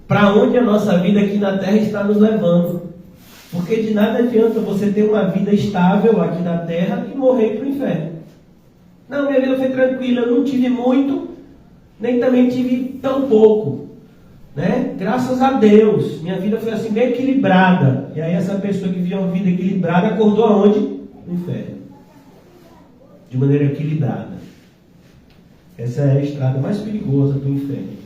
para onde a nossa vida aqui na terra está nos levando. Porque de nada adianta você ter uma vida estável aqui na terra e morrer para o inferno. Não, minha vida foi tranquila. Eu não tive muito, nem também tive tão pouco. Né? Graças a Deus, minha vida foi assim bem equilibrada. E aí essa pessoa que vivia uma vida equilibrada acordou aonde? No inferno. De maneira equilibrada. Essa é a estrada mais perigosa do inferno.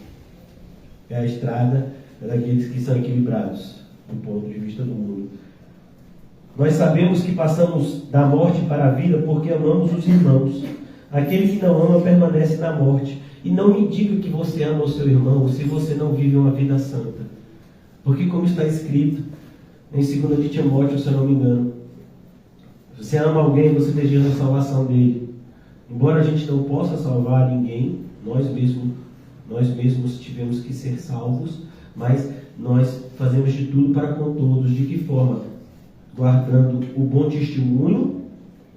É a estrada daqueles que são equilibrados do ponto de vista do mundo. Nós sabemos que passamos da morte para a vida porque amamos os irmãos. Aquele que não ama permanece na morte. E não me diga que você ama o seu irmão se você não vive uma vida santa. Porque como está escrito em 2 de Timóteo, se eu não me engano, se você ama alguém, você deseja a salvação dele. Embora a gente não possa salvar ninguém, nós mesmos tivemos que ser salvos, mas nós fazemos de tudo para com todos. De que forma? Guardando o bom testemunho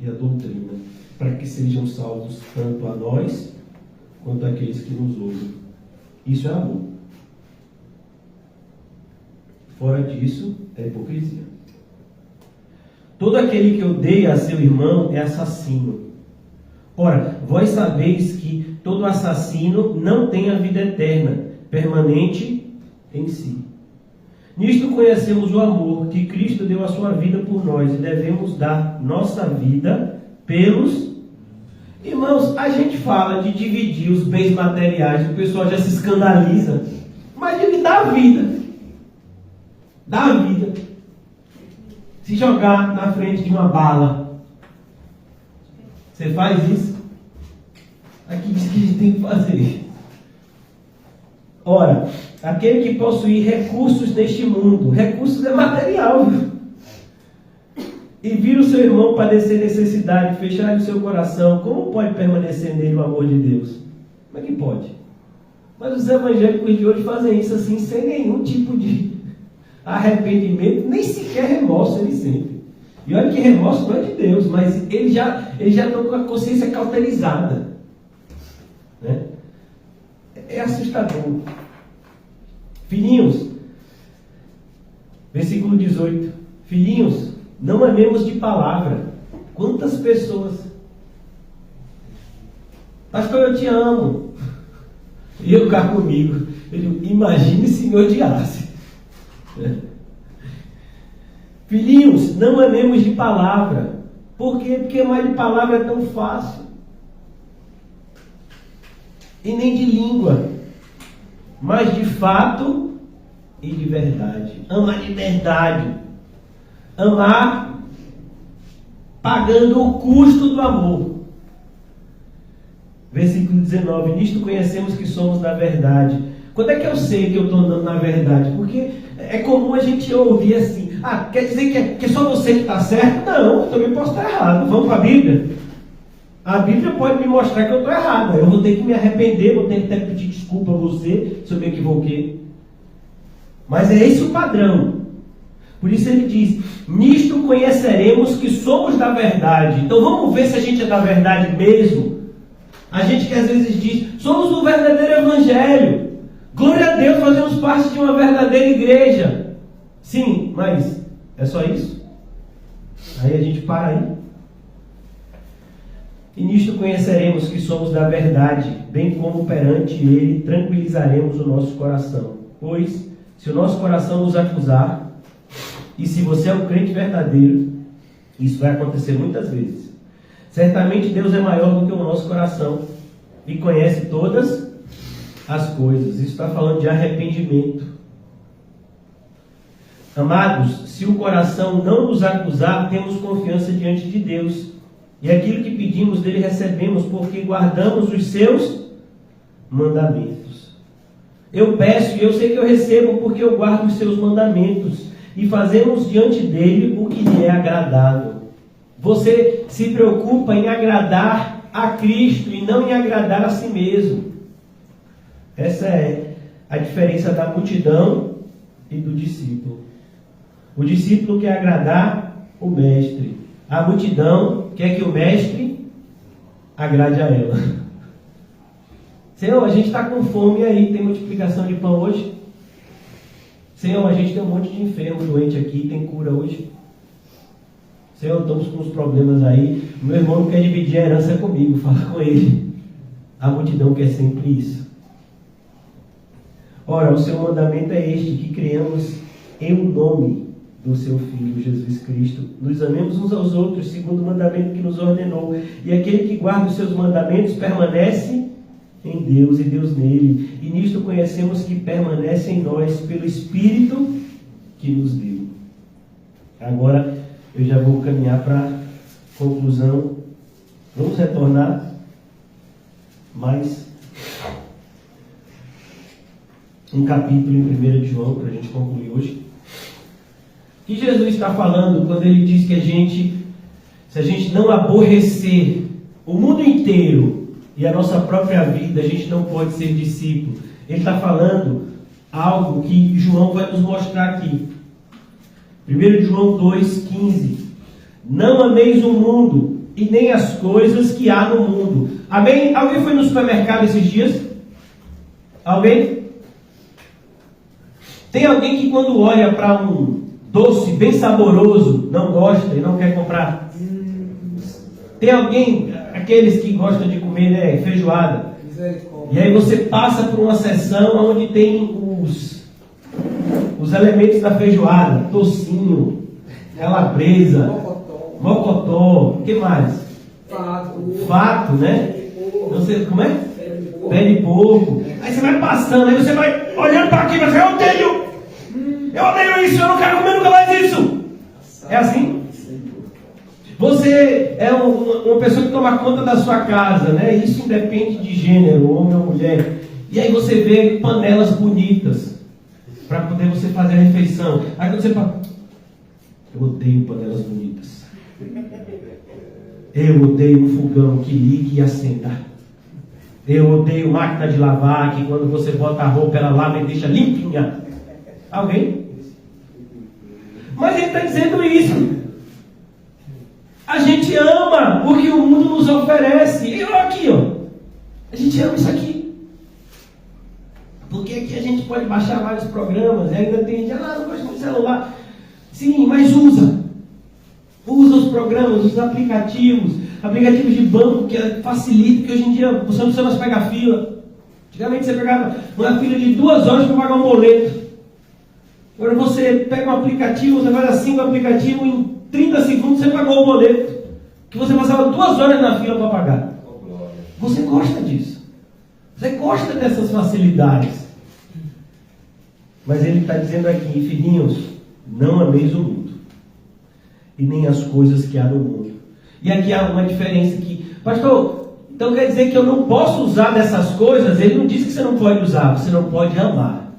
e a doutrina, para que sejam salvos tanto a nós quanto àqueles que nos ouvem. Isso é amor. Fora disso, é hipocrisia. Todo aquele que odeia a seu irmão é assassino. Ora, vós sabeis que todo assassino não tem a vida eterna, permanente em si. Nisto conhecemos o amor, que Cristo deu a sua vida por nós, e devemos dar nossa vida pelos... Irmãos, a gente fala de dividir os bens materiais, o pessoal já se escandaliza. Imagine dar a vida. Dar a vida. Se jogar na frente de uma bala. Você faz isso? Aqui diz que a gente tem que fazer. Ora, aquele que possui recursos neste mundo, recursos é material, e vir o seu irmão padecer necessidade, fechar o seu coração, como pode permanecer nele o amor de Deus? Como é que pode? Mas os evangélicos de hoje fazem isso assim, sem nenhum tipo de arrependimento, nem sequer remorso eles sentem. E olha que remorso não é de Deus, mas eles já estão com a consciência cauterizada. Né? É assustador. Filhinhos, versículo 18. Filhinhos, não amemos de palavra. Quantas pessoas? Pastor, eu te amo. E eu cá comigo. Ele, imagine se me odiasse. Filhinhos, não amemos de palavra. Por quê? Porque amar de palavra é tão fácil. E nem de língua. Mas de fato e de verdade. Amar de verdade. Amar pagando o custo do amor. Versículo 19. Nisto conhecemos que somos da verdade. Quando é que eu sei que eu estou andando na verdade? Porque é comum a gente ouvir assim: ah, quer dizer que é só você que está certo? Não, eu também posso estar errado. Vamos para a Bíblia? A Bíblia pode me mostrar que eu estou errado. Eu vou ter que me arrepender, vou ter que até pedir desculpa a você se eu me equivoquei. Mas é esse o padrão. Por isso ele diz, nisto conheceremos que somos da verdade. Então vamos ver se a gente é da verdade mesmo. A gente que às vezes diz, somos do verdadeiro evangelho. Glória a Deus, fazemos parte de uma verdadeira igreja. Sim, mas é só isso? Aí a gente para aí. E nisto conheceremos que somos da verdade, bem como perante ele tranquilizaremos o nosso coração. Pois, se o nosso coração nos acusar, e se você é um crente verdadeiro, isso vai acontecer muitas vezes. Certamente Deus é maior do que o nosso coração e conhece todas as coisas. Isso está falando de arrependimento. Amados, se o coração não nos acusar, temos confiança diante de Deus. E aquilo que pedimos dele recebemos, porque guardamos os seus mandamentos. Eu peço e eu sei que eu recebo, porque eu guardo os seus mandamentos. E fazemos diante dele o que lhe é agradável. Você se preocupa em agradar a Cristo e não em agradar a si mesmo. Essa é a diferença da multidão e do discípulo. O discípulo quer agradar o mestre. A multidão quer que o mestre agrade a ela. Senhor, a gente está com fome aí, tem multiplicação de pão hoje? Senhor, a gente tem um monte de enfermo, doente aqui, tem cura hoje? Senhor, estamos com uns problemas aí. Meu irmão não quer dividir a herança comigo, fala com ele. A multidão quer sempre isso. Ora, o seu mandamento é este, que creamos em o nome do seu Filho, Jesus Cristo. Nos amemos uns aos outros, segundo o mandamento que nos ordenou. E aquele que guarda os seus mandamentos permanece em Deus e Deus nele. E nisto conhecemos que permanece em nós pelo Espírito que nos deu. Agora eu já vou caminhar para a conclusão. Vamos retornar mais um capítulo em 1 de João, para a gente concluir hoje. O que Jesus está falando quando ele diz que se a gente não aborrecer o mundo inteiro e a nossa própria vida, a gente não pode ser discípulo. Ele está falando algo que João vai nos mostrar aqui. 1 João 2,15. Não ameis o mundo e nem as coisas que há no mundo. Amém? Alguém foi no supermercado esses dias? Alguém? Tem alguém que quando olha para um doce bem saboroso, não gosta e não quer comprar? Tem alguém, aqueles que gostam de comer feijoada, e aí você passa por uma seção onde tem os elementos da feijoada, tocinho, calabresa, mocotó, o que mais? Fato, né? Você, como é? Pé de porco. Aí você vai passando, aí você vai olhando para aqui e vai dizer, eu odeio isso, eu não quero comer nunca mais isso. É assim? Você é uma pessoa que toma conta da sua casa, né? Isso independe de gênero, homem ou mulher. E aí você vê panelas bonitas para poder você fazer a refeição. Aí quando você fala, eu odeio panelas bonitas. Eu odeio um fogão que ligue e acenda. Eu odeio máquina de lavar, que quando você bota a roupa, ela lava e deixa limpinha. Alguém? Mas ele está dizendo isso. A gente ama o que o mundo nos oferece. E olha aqui, ó. A gente ama isso aqui. Porque aqui a gente pode baixar vários programas. E ainda tem gente, não gosto de celular. Sim, mas usa. Usa os programas, os aplicativos de banco que facilita, que hoje em dia você não precisa mais pegar fila. Antigamente você pegava uma fila de 2 horas para pagar um boleto. Agora você pega um aplicativo, você faz assim com o aplicativo, em 30 segundos você pagou o boleto. Que você passava 2 horas na fila para pagar. Você gosta disso. Você gosta dessas facilidades. Mas ele está dizendo aqui, filhinhos, não ameis o mundo. E nem as coisas que há no mundo. E aqui há uma diferença aqui. Pastor, então quer dizer que eu não posso usar dessas coisas? Ele não diz que você não pode usar, você não pode amar.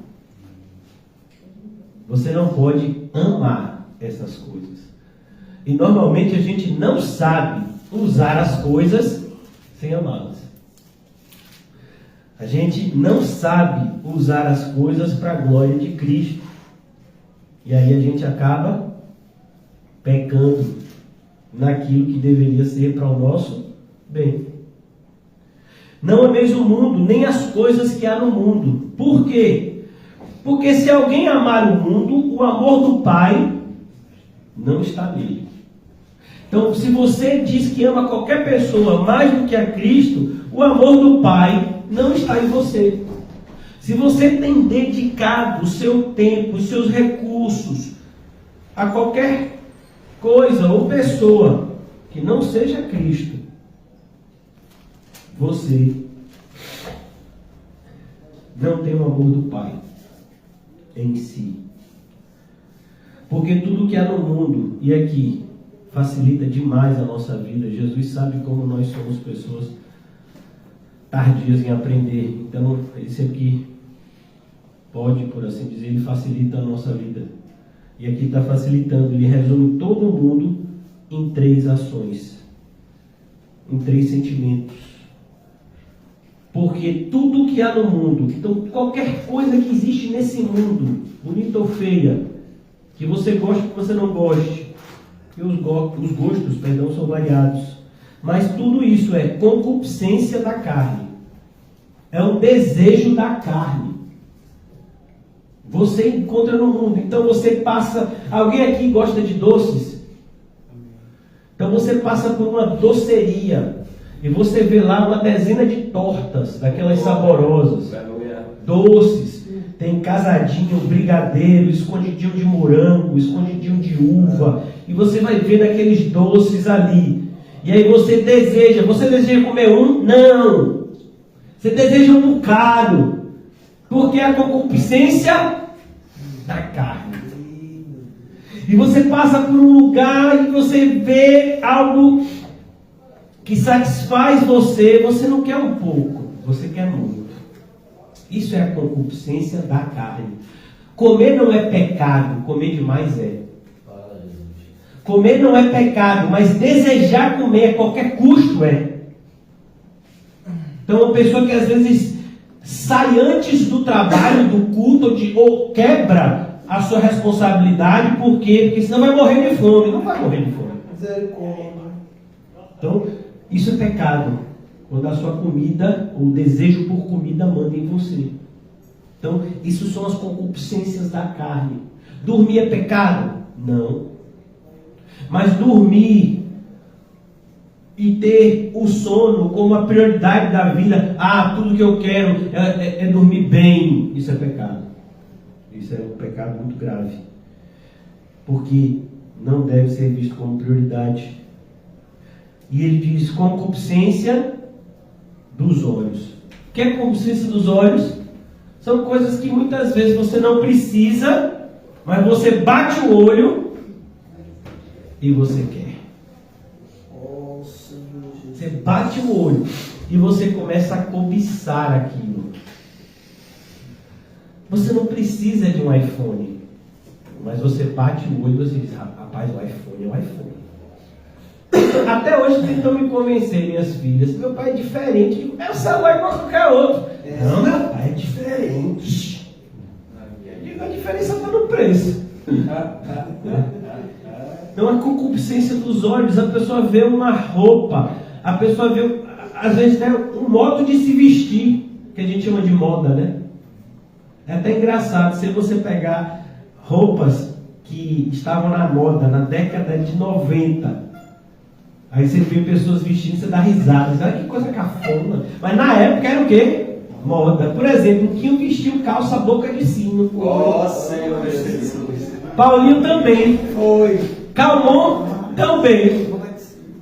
Você não pode amar essas coisas. E normalmente a gente não sabe usar as coisas sem amá-las. A gente não sabe usar as coisas para a glória de Cristo. E aí a gente acaba pecando naquilo que deveria ser para o nosso bem. Não ameis o mundo, nem as coisas que há no mundo. Por quê? Porque se alguém amar o mundo, o amor do Pai não está nele. Então, se você diz que ama qualquer pessoa mais do que a Cristo, o amor do Pai não está em você. Se você tem dedicado o seu tempo, os seus recursos a qualquer coisa ou pessoa que não seja Cristo, você não tem o amor do Pai em si. Porque tudo que há no mundo e aqui facilita demais a nossa vida. Jesus sabe como nós somos pessoas tardias em aprender. Então, esse aqui pode, por assim dizer, ele facilita a nossa vida. E aqui está facilitando. Ele resume todo o mundo em 3 ações, em 3 sentimentos. Porque tudo que há no mundo, então qualquer coisa que existe nesse mundo, bonita ou feia, que você goste ou que você não goste, e os gostos, são variados. Mas tudo isso é concupiscência da carne. É um desejo da carne. Você encontra no mundo. Então você passa... Alguém aqui gosta de doces? Então você passa por uma doceria e você vê lá uma dezena de tortas, daquelas saborosas, doces. Tem casadinho, brigadeiro, escondidinho de morango, escondidinho de uva. E você vai ver daqueles doces ali. E aí você deseja comer um? Não. Você deseja um bocado. Porque é a concupiscência da carne. E você passa por um lugar e você vê algo que satisfaz você. Você não quer um pouco, você quer muito. Isso é a concupiscência da carne. Comer não é pecado, comer demais é. Comer não é pecado, mas desejar comer a qualquer custo é. Então, uma pessoa que às vezes sai antes do trabalho, do culto, ou quebra a sua responsabilidade, por quê? Porque senão vai morrer de fome. Não vai morrer de fome. Então, isso é pecado. Quando a sua comida, ou o desejo por comida manda em você. Então, isso são as concupiscências da carne. Dormir é pecado? Não. Mas dormir e ter o sono como a prioridade da vida, tudo que eu quero é dormir bem, isso é pecado. Isso é um pecado muito grave. Porque não deve ser visto como prioridade. E ele diz concupiscência dos olhos. O que é concupiscência dos olhos? São coisas que muitas vezes você não precisa, mas você bate o olho e você quer. Você bate o olho e você começa a cobiçar aquilo. Você não precisa de um iPhone, mas você bate o olho e você diz, rapaz, o iPhone é o iPhone. Até hoje tentam me convencer, minhas filhas, meu pai é diferente. É o celular igual a qualquer outro. Não, meu pai é diferente. Eu digo, a diferença está no preço. Então a concupiscência dos olhos, a pessoa vê uma roupa, a pessoa vê, às vezes, um modo de se vestir, que a gente chama de moda, né? É até engraçado, se você pegar roupas que estavam na moda na década de 90, aí você vê pessoas vestindo, você dá risada, olha que coisa cafona. Mas na época era o quê? Moda. Por exemplo, o Quinho vestiu calça boca de sino. Nossa, Paulinho também. Foi. Calmon também.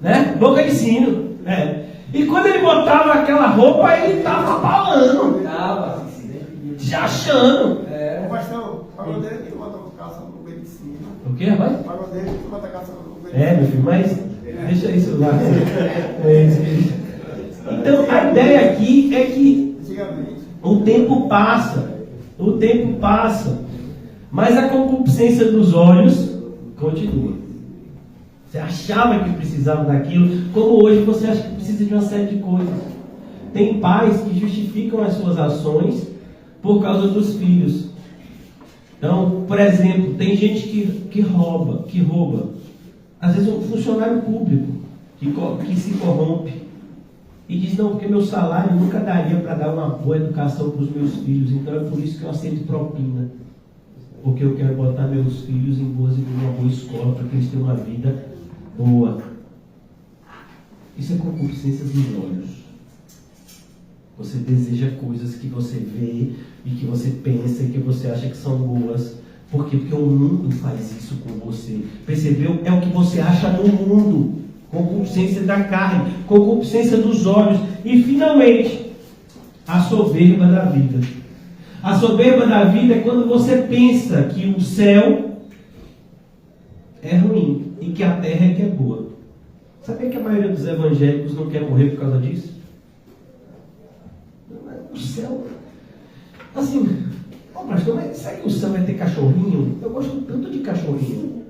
Né? Boca de sino. É. E quando ele botava aquela roupa, ele tava falando. Tava. Já achando. É. O pastor, pagodeiro que bota calça no meio de cima. O que, rapaz? Pagodeiro que bota calça no meio de cima. Meu filho, mas deixa isso lá. Então, a ideia aqui é que o tempo passa. O tempo passa. Mas a concupiscência dos olhos continua. Você achava que precisava daquilo, como hoje você acha que precisa de uma série de coisas. Tem pais que justificam as suas ações por causa dos filhos. Então, por exemplo, tem gente que rouba. Às vezes um funcionário público que se corrompe e diz, não, porque meu salário nunca daria para dar uma boa educação para os meus filhos, então é por isso que eu aceito propina. Porque eu quero botar meus filhos em uma boa escola para que eles tenham uma vida boa. Isso é concupiscência dos olhos. Você deseja coisas que você vê e que você pensa e que você acha que são boas. Por quê? Porque o mundo faz isso com você. Percebeu? É o que você acha no mundo. Concupiscência da carne, concupiscência dos olhos. E finalmente, a soberba da vida. A soberba da vida é quando você pensa que o céu é ruim e que a terra é que é boa. Sabia que a maioria dos evangélicos não quer morrer por causa disso? O céu... Assim... pastor, mas será que o céu vai ter cachorrinho? Eu gosto tanto de cachorrinho.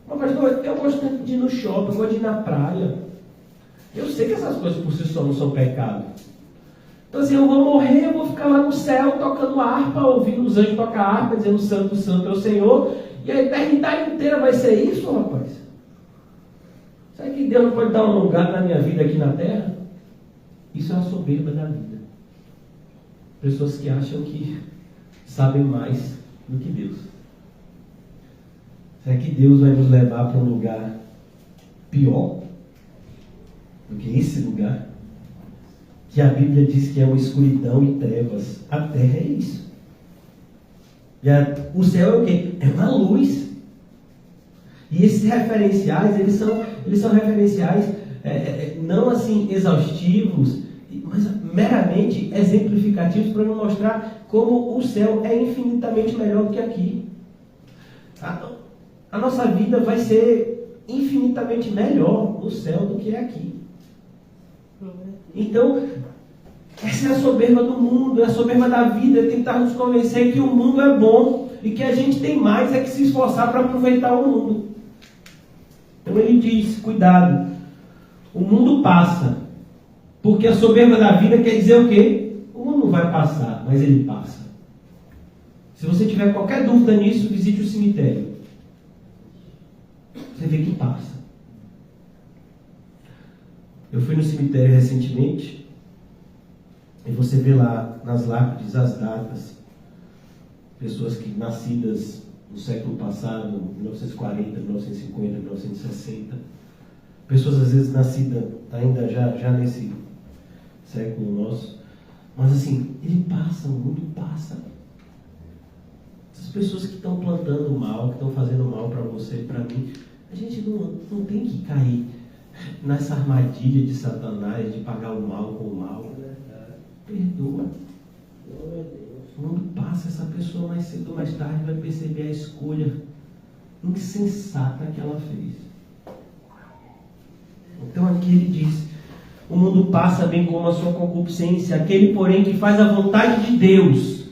Pastor, eu gosto tanto de ir no shopping, eu gosto de ir na praia. Eu sei que essas coisas por si só não são pecado. Então assim, eu vou morrer, eu vou ficar lá no céu tocando harpa, ouvindo os anjos tocar harpa, dizendo santo, santo é o Senhor, e a eternidade inteira vai ser isso, rapaz? Será que Deus não pode dar um lugar na minha vida aqui na terra? Isso é a soberba da vida. Pessoas que acham que sabem mais do que Deus. Será que Deus vai nos levar para um lugar pior do que esse lugar? Que a Bíblia diz que é uma escuridão e trevas. A terra é isso. O céu é o quê? É uma luz. E esses referenciais, eles são referenciais não assim exaustivos, mas meramente exemplificativos para nos mostrar como o céu é infinitamente melhor do que aqui. A nossa vida vai ser infinitamente melhor no céu do que aqui. Então, essa é a soberba do mundo, é a soberba da vida, é tentar nos convencer que o mundo é bom e que a gente tem mais é que se esforçar para aproveitar o mundo. Então ele diz, cuidado, o mundo passa, porque a soberba da vida quer dizer o quê? O mundo não vai passar, mas ele passa. Se você tiver qualquer dúvida nisso, visite o cemitério. Você vê que passa. Eu fui no cemitério recentemente e você vê lá nas lápides as datas. Pessoas que nascidas no século passado, 1940, 1950, 1960. Pessoas às vezes nascidas ainda já nesse século nosso. Mas assim, ele passa, o mundo passa. As pessoas que estão plantando mal, que estão fazendo mal para você e para mim, a gente não tem que cair nessa armadilha de Satanás, de pagar o mal com o mal. Perdoa. O mundo passa, essa pessoa mais cedo ou mais tarde vai perceber a escolha insensata que ela fez. Então aqui ele diz, o mundo passa bem como a sua concupiscência, aquele porém que faz a vontade de Deus.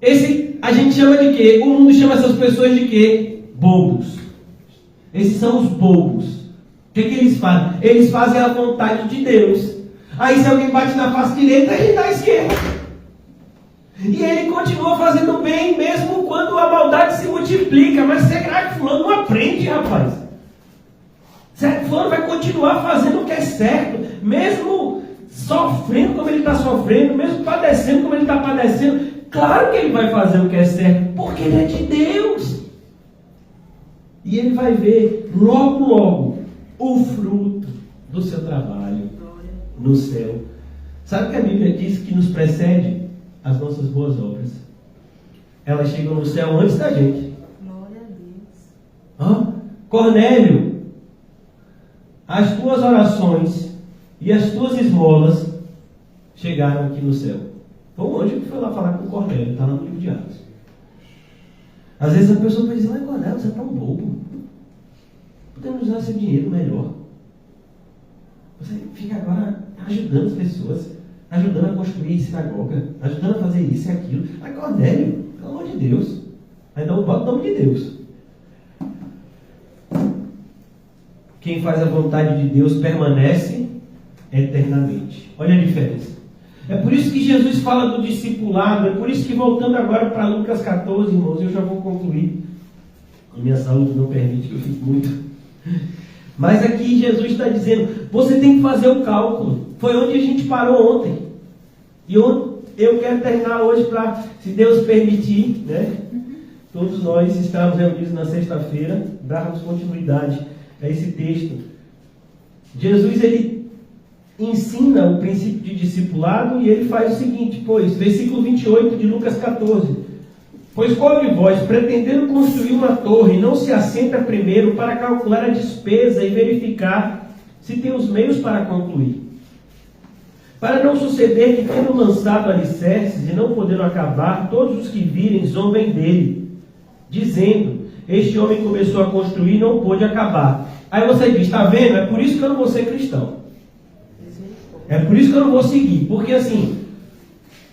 Esse a gente chama de quê? O mundo chama essas pessoas de quê? Bobos. Esses são os bobos. O que eles fazem? Eles fazem a vontade de Deus. Aí se alguém bate na face direita, ele dá à esquerda. E ele continua fazendo bem, mesmo quando a maldade se multiplica. Mas será que fulano não aprende, rapaz? Será que fulano vai continuar fazendo o que é certo? Mesmo sofrendo como ele está sofrendo, mesmo padecendo como ele está padecendo. Claro que ele vai fazer o que é certo, porque ele é de Deus. E ele vai ver logo o fruto do seu trabalho no céu. Sabe que a Bíblia diz que nos precede as nossas boas obras? Elas chegam no céu antes da gente. Glória a Deus. Cornélio, as tuas orações e as tuas esmolas chegaram aqui no céu. Foi o anjo que foi lá falar com Cornélio, está lá no livro de Atos. Às vezes a pessoa vai dizer, mas Cornélio, você é tão bobo. Podemos usar seu dinheiro melhor. Você fica agora ajudando as pessoas, ajudando a construir sinagoga, ajudando a fazer isso e aquilo. Mas Cornélio, pelo amor de Deus, ainda não bota o nome de Deus. Quem faz a vontade de Deus permanece eternamente. Olha a diferença. É por isso que Jesus fala do discipulado, é por isso que, voltando agora para Lucas 14, irmãos, eu já vou concluir. A minha saúde não permite que eu fique muito. Mas aqui Jesus está dizendo, você tem que fazer o cálculo. Foi onde a gente parou ontem. E eu quero terminar hoje para, se Deus permitir, né? Todos nós estamos reunidos na sexta-feira, darmos continuidade a esse texto. Jesus, ele ensina o princípio de discipulado e ele faz o seguinte, versículo 28 de Lucas 14. Pois qual de vós, pretendendo construir uma torre, não se assenta primeiro para calcular a despesa e verificar se tem os meios para concluir? Para não suceder que, tendo lançado alicerces e não podendo acabar, todos os que virem zombem dele, dizendo, este homem começou a construir e não pôde acabar. Aí você diz, está vendo? É por isso que eu não vou ser cristão. É por isso que eu não vou seguir. Porque assim,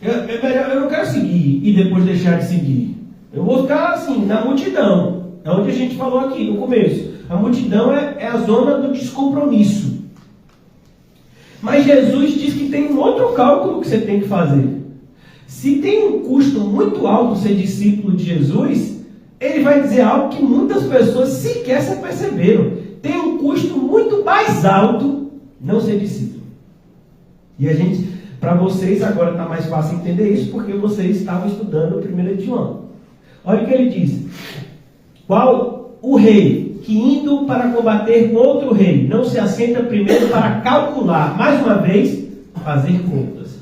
eu não quero seguir e depois deixar de seguir. Eu vou ficar assim, na multidão. É onde a gente falou aqui no começo. A multidão é a zona do descompromisso. Mas Jesus diz que tem um outro cálculo que você tem que fazer. Se tem um custo muito alto ser discípulo de Jesus, ele vai dizer algo que muitas pessoas sequer se perceberam. Tem um custo muito mais alto não ser discípulo. E a gente, para vocês agora está mais fácil entender isso, porque vocês estavam estudando o 1 de João. Olha o que ele diz. Qual o rei que indo para combater com outro rei não se assenta primeiro para calcular, mais uma vez, fazer contas.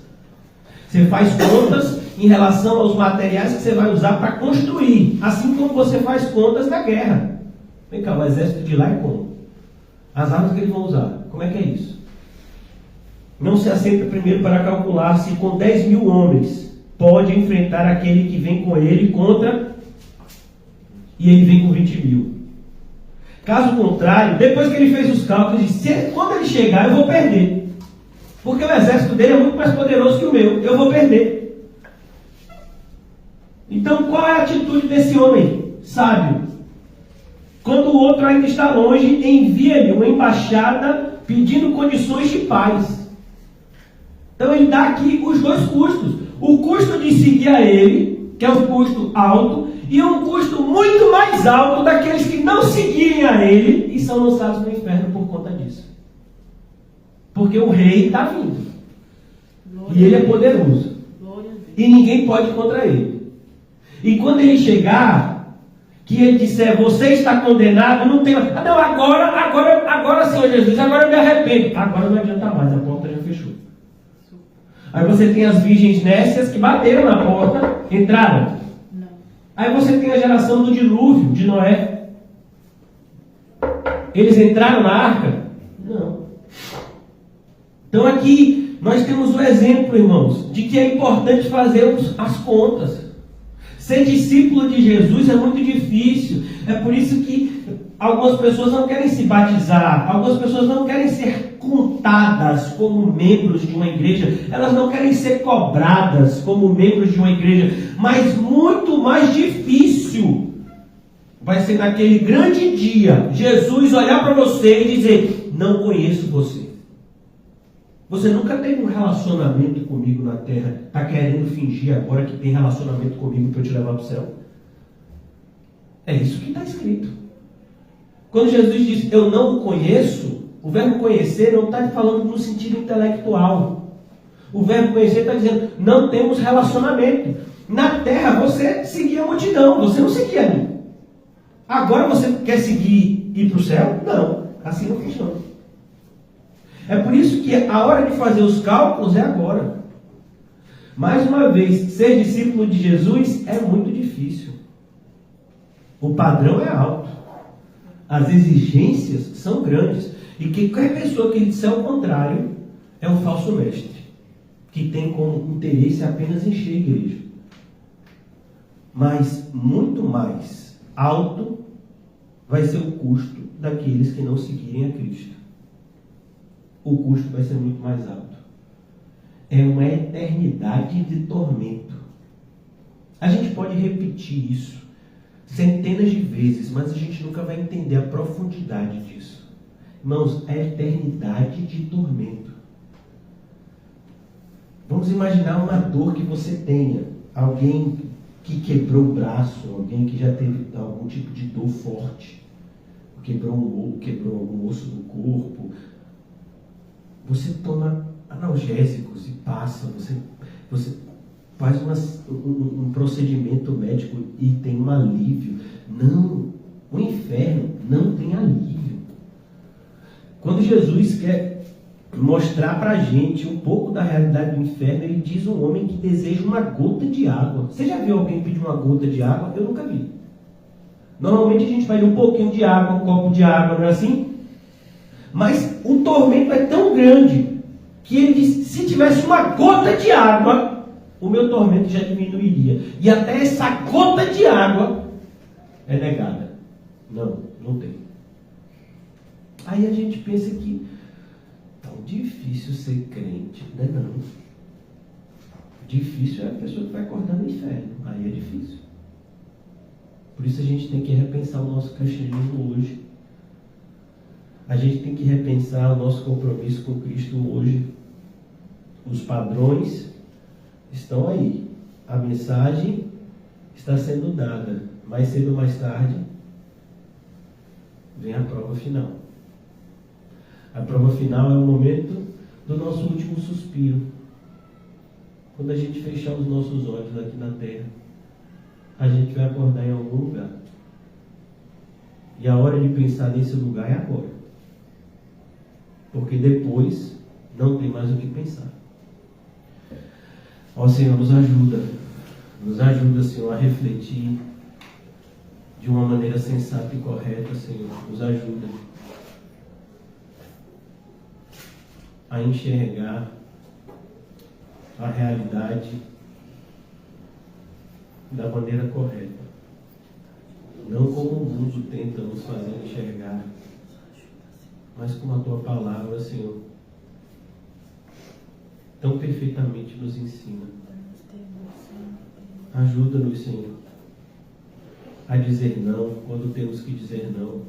Você faz contas em relação aos materiais que você vai usar para construir, assim como você faz contas na guerra. Vem cá, o exército de lá é como? As armas que eles vão usar, como é que é isso? Não se assenta primeiro para calcular se com 10 mil homens pode enfrentar aquele que vem com ele contra, e ele vem com 20 mil. Caso contrário, depois que ele fez os cálculos, disse, quando ele chegar eu vou perder. Porque o exército dele é muito mais poderoso que o meu, eu vou perder. Então qual é a atitude desse homem sábio? Quando o outro ainda está longe, envia-lhe uma embaixada pedindo condições de paz. Então ele dá aqui os dois custos. O custo de seguir a ele, que é um custo alto, e um custo muito mais alto daqueles que não seguirem a ele e são lançados no inferno por conta disso. Porque o rei está vindo. E ele é poderoso. E ninguém pode ir contra ele. E quando ele chegar, que ele disser, você está condenado, não tem... Ah, não, agora Senhor Jesus, agora eu me arrependo. Agora não adianta mais, a porta já fechou. Aí você tem as virgens nécias que bateram na porta, entraram. Não. Aí você tem a geração do dilúvio, de Noé. Eles entraram na arca? Não. Então aqui nós temos o exemplo, irmãos, de que é importante fazer as contas. Ser discípulo de Jesus é muito difícil. É por isso que algumas pessoas não querem se batizar, algumas pessoas não querem ser contadas como membros de uma igreja, elas não querem ser cobradas como membros de uma igreja, mas muito mais difícil vai ser naquele grande dia, Jesus olhar para você e dizer, não conheço você. Você nunca teve um relacionamento comigo na terra, está querendo fingir agora que tem relacionamento comigo para eu te levar para o céu? É isso que está escrito. Quando Jesus diz, eu não o conheço, o verbo conhecer não está falando no sentido intelectual. O verbo conhecer está dizendo, não temos relacionamento. Na terra você seguia a multidão, você não seguia a mim. Agora você quer seguir e ir para o céu? Não, assim não funciona. É por isso que a hora de fazer os cálculos é agora. Mais uma vez, ser discípulo de Jesus é muito difícil. O padrão é alto. As exigências são grandes. E que qualquer pessoa que disser o contrário é um falso mestre, que tem como interesse apenas encher a igreja. Mas muito mais alto vai ser o custo daqueles que não seguirem a Cristo. O custo vai ser muito mais alto. É uma eternidade de tormento. A gente pode repetir isso centenas de vezes, mas a gente nunca vai entender a profundidade disso. Irmãos, é eternidade de tormento. Vamos imaginar uma dor que você tenha. Alguém que quebrou o braço, alguém que já teve algum tipo de dor forte. Quebrou algum osso do corpo. Você toma analgésicos e passa. Você faz um procedimento médico e tem um alívio. Não, o inferno não tem alívio. Quando Jesus quer mostrar para a gente um pouco da realidade do inferno, ele diz um homem que deseja uma gota de água. Você já viu alguém pedir uma gota de água? Eu nunca vi. Normalmente a gente vai um pouquinho de água, um copo de água, não é assim? Mas o tormento é tão grande que ele diz, se tivesse uma gota de água, o meu tormento já diminuiria. E até essa gota de água é negada. Não tem. Aí a gente pensa que tão difícil ser crente, né? Não. Difícil é a pessoa que vai acordar no inferno. Aí é difícil. Por isso a gente tem que repensar o nosso cristianismo hoje. A gente tem que repensar o nosso compromisso com Cristo hoje. Os padrões estão aí. A mensagem está sendo dada. Mais cedo ou mais tarde, vem a prova final. A prova final é o momento do nosso último suspiro. Quando a gente fechar os nossos olhos aqui na terra, a gente vai acordar em algum lugar. E a hora de pensar nesse lugar é agora. Porque depois não tem mais o que pensar. Ó Senhor, nos ajuda. Nos ajuda, Senhor, a refletir de uma maneira sensata e correta, Senhor. Nos ajuda a enxergar a realidade da maneira correta. Não como o mundo tenta nos fazer enxergar, mas como a Tua palavra, Senhor, tão perfeitamente nos ensina. Ajuda-nos, Senhor, a dizer não quando temos que dizer não,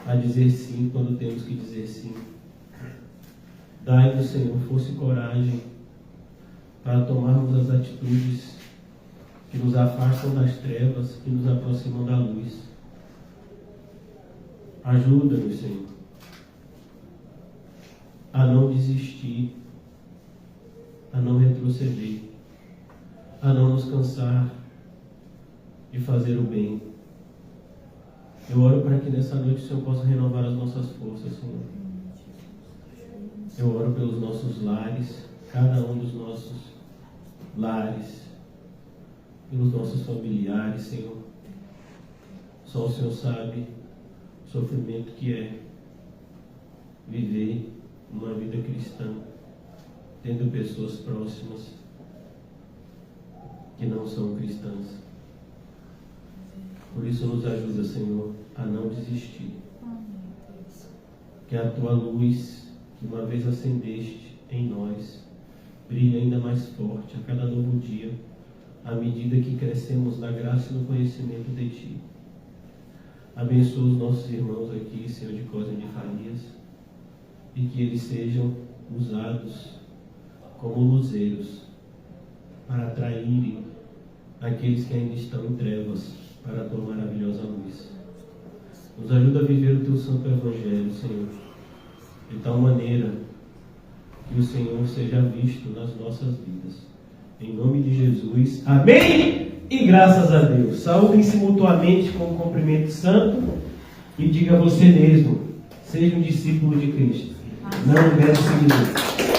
a dizer sim quando temos que dizer sim. Dai-nos, Senhor, força e coragem para tomarmos as atitudes que nos afastam das trevas e nos aproximam da luz. Ajuda-nos, Senhor, a não desistir, a não retroceder, a não nos cansar de fazer o bem. Eu oro para que nessa noite o Senhor possa renovar as nossas forças, Senhor. Eu oro pelos nossos lares, cada um dos nossos lares, pelos nossos familiares, Senhor. Só o Senhor sabe o sofrimento que é viver uma vida cristã, tendo pessoas próximas que não são cristãs. Por isso nos ajuda, Senhor, a não desistir. Que a Tua luz, que uma vez acendeste em nós, brilhe ainda mais forte a cada novo dia, à medida que crescemos na graça e no conhecimento de Ti. Abençoa os nossos irmãos aqui, Senhor, de Cosme de Farias, e que eles sejam usados como luzeiros para atraírem aqueles que ainda estão em trevas para a Tua maravilhosa luz. Nos ajuda a viver o Teu santo Evangelho, Senhor, de tal maneira que o Senhor seja visto nas nossas vidas. Em nome de Jesus. Amém! E graças a Deus. Saúdem-se mutuamente com um cumprimento santo e diga a você mesmo: seja um discípulo de Cristo. Não deve seguir.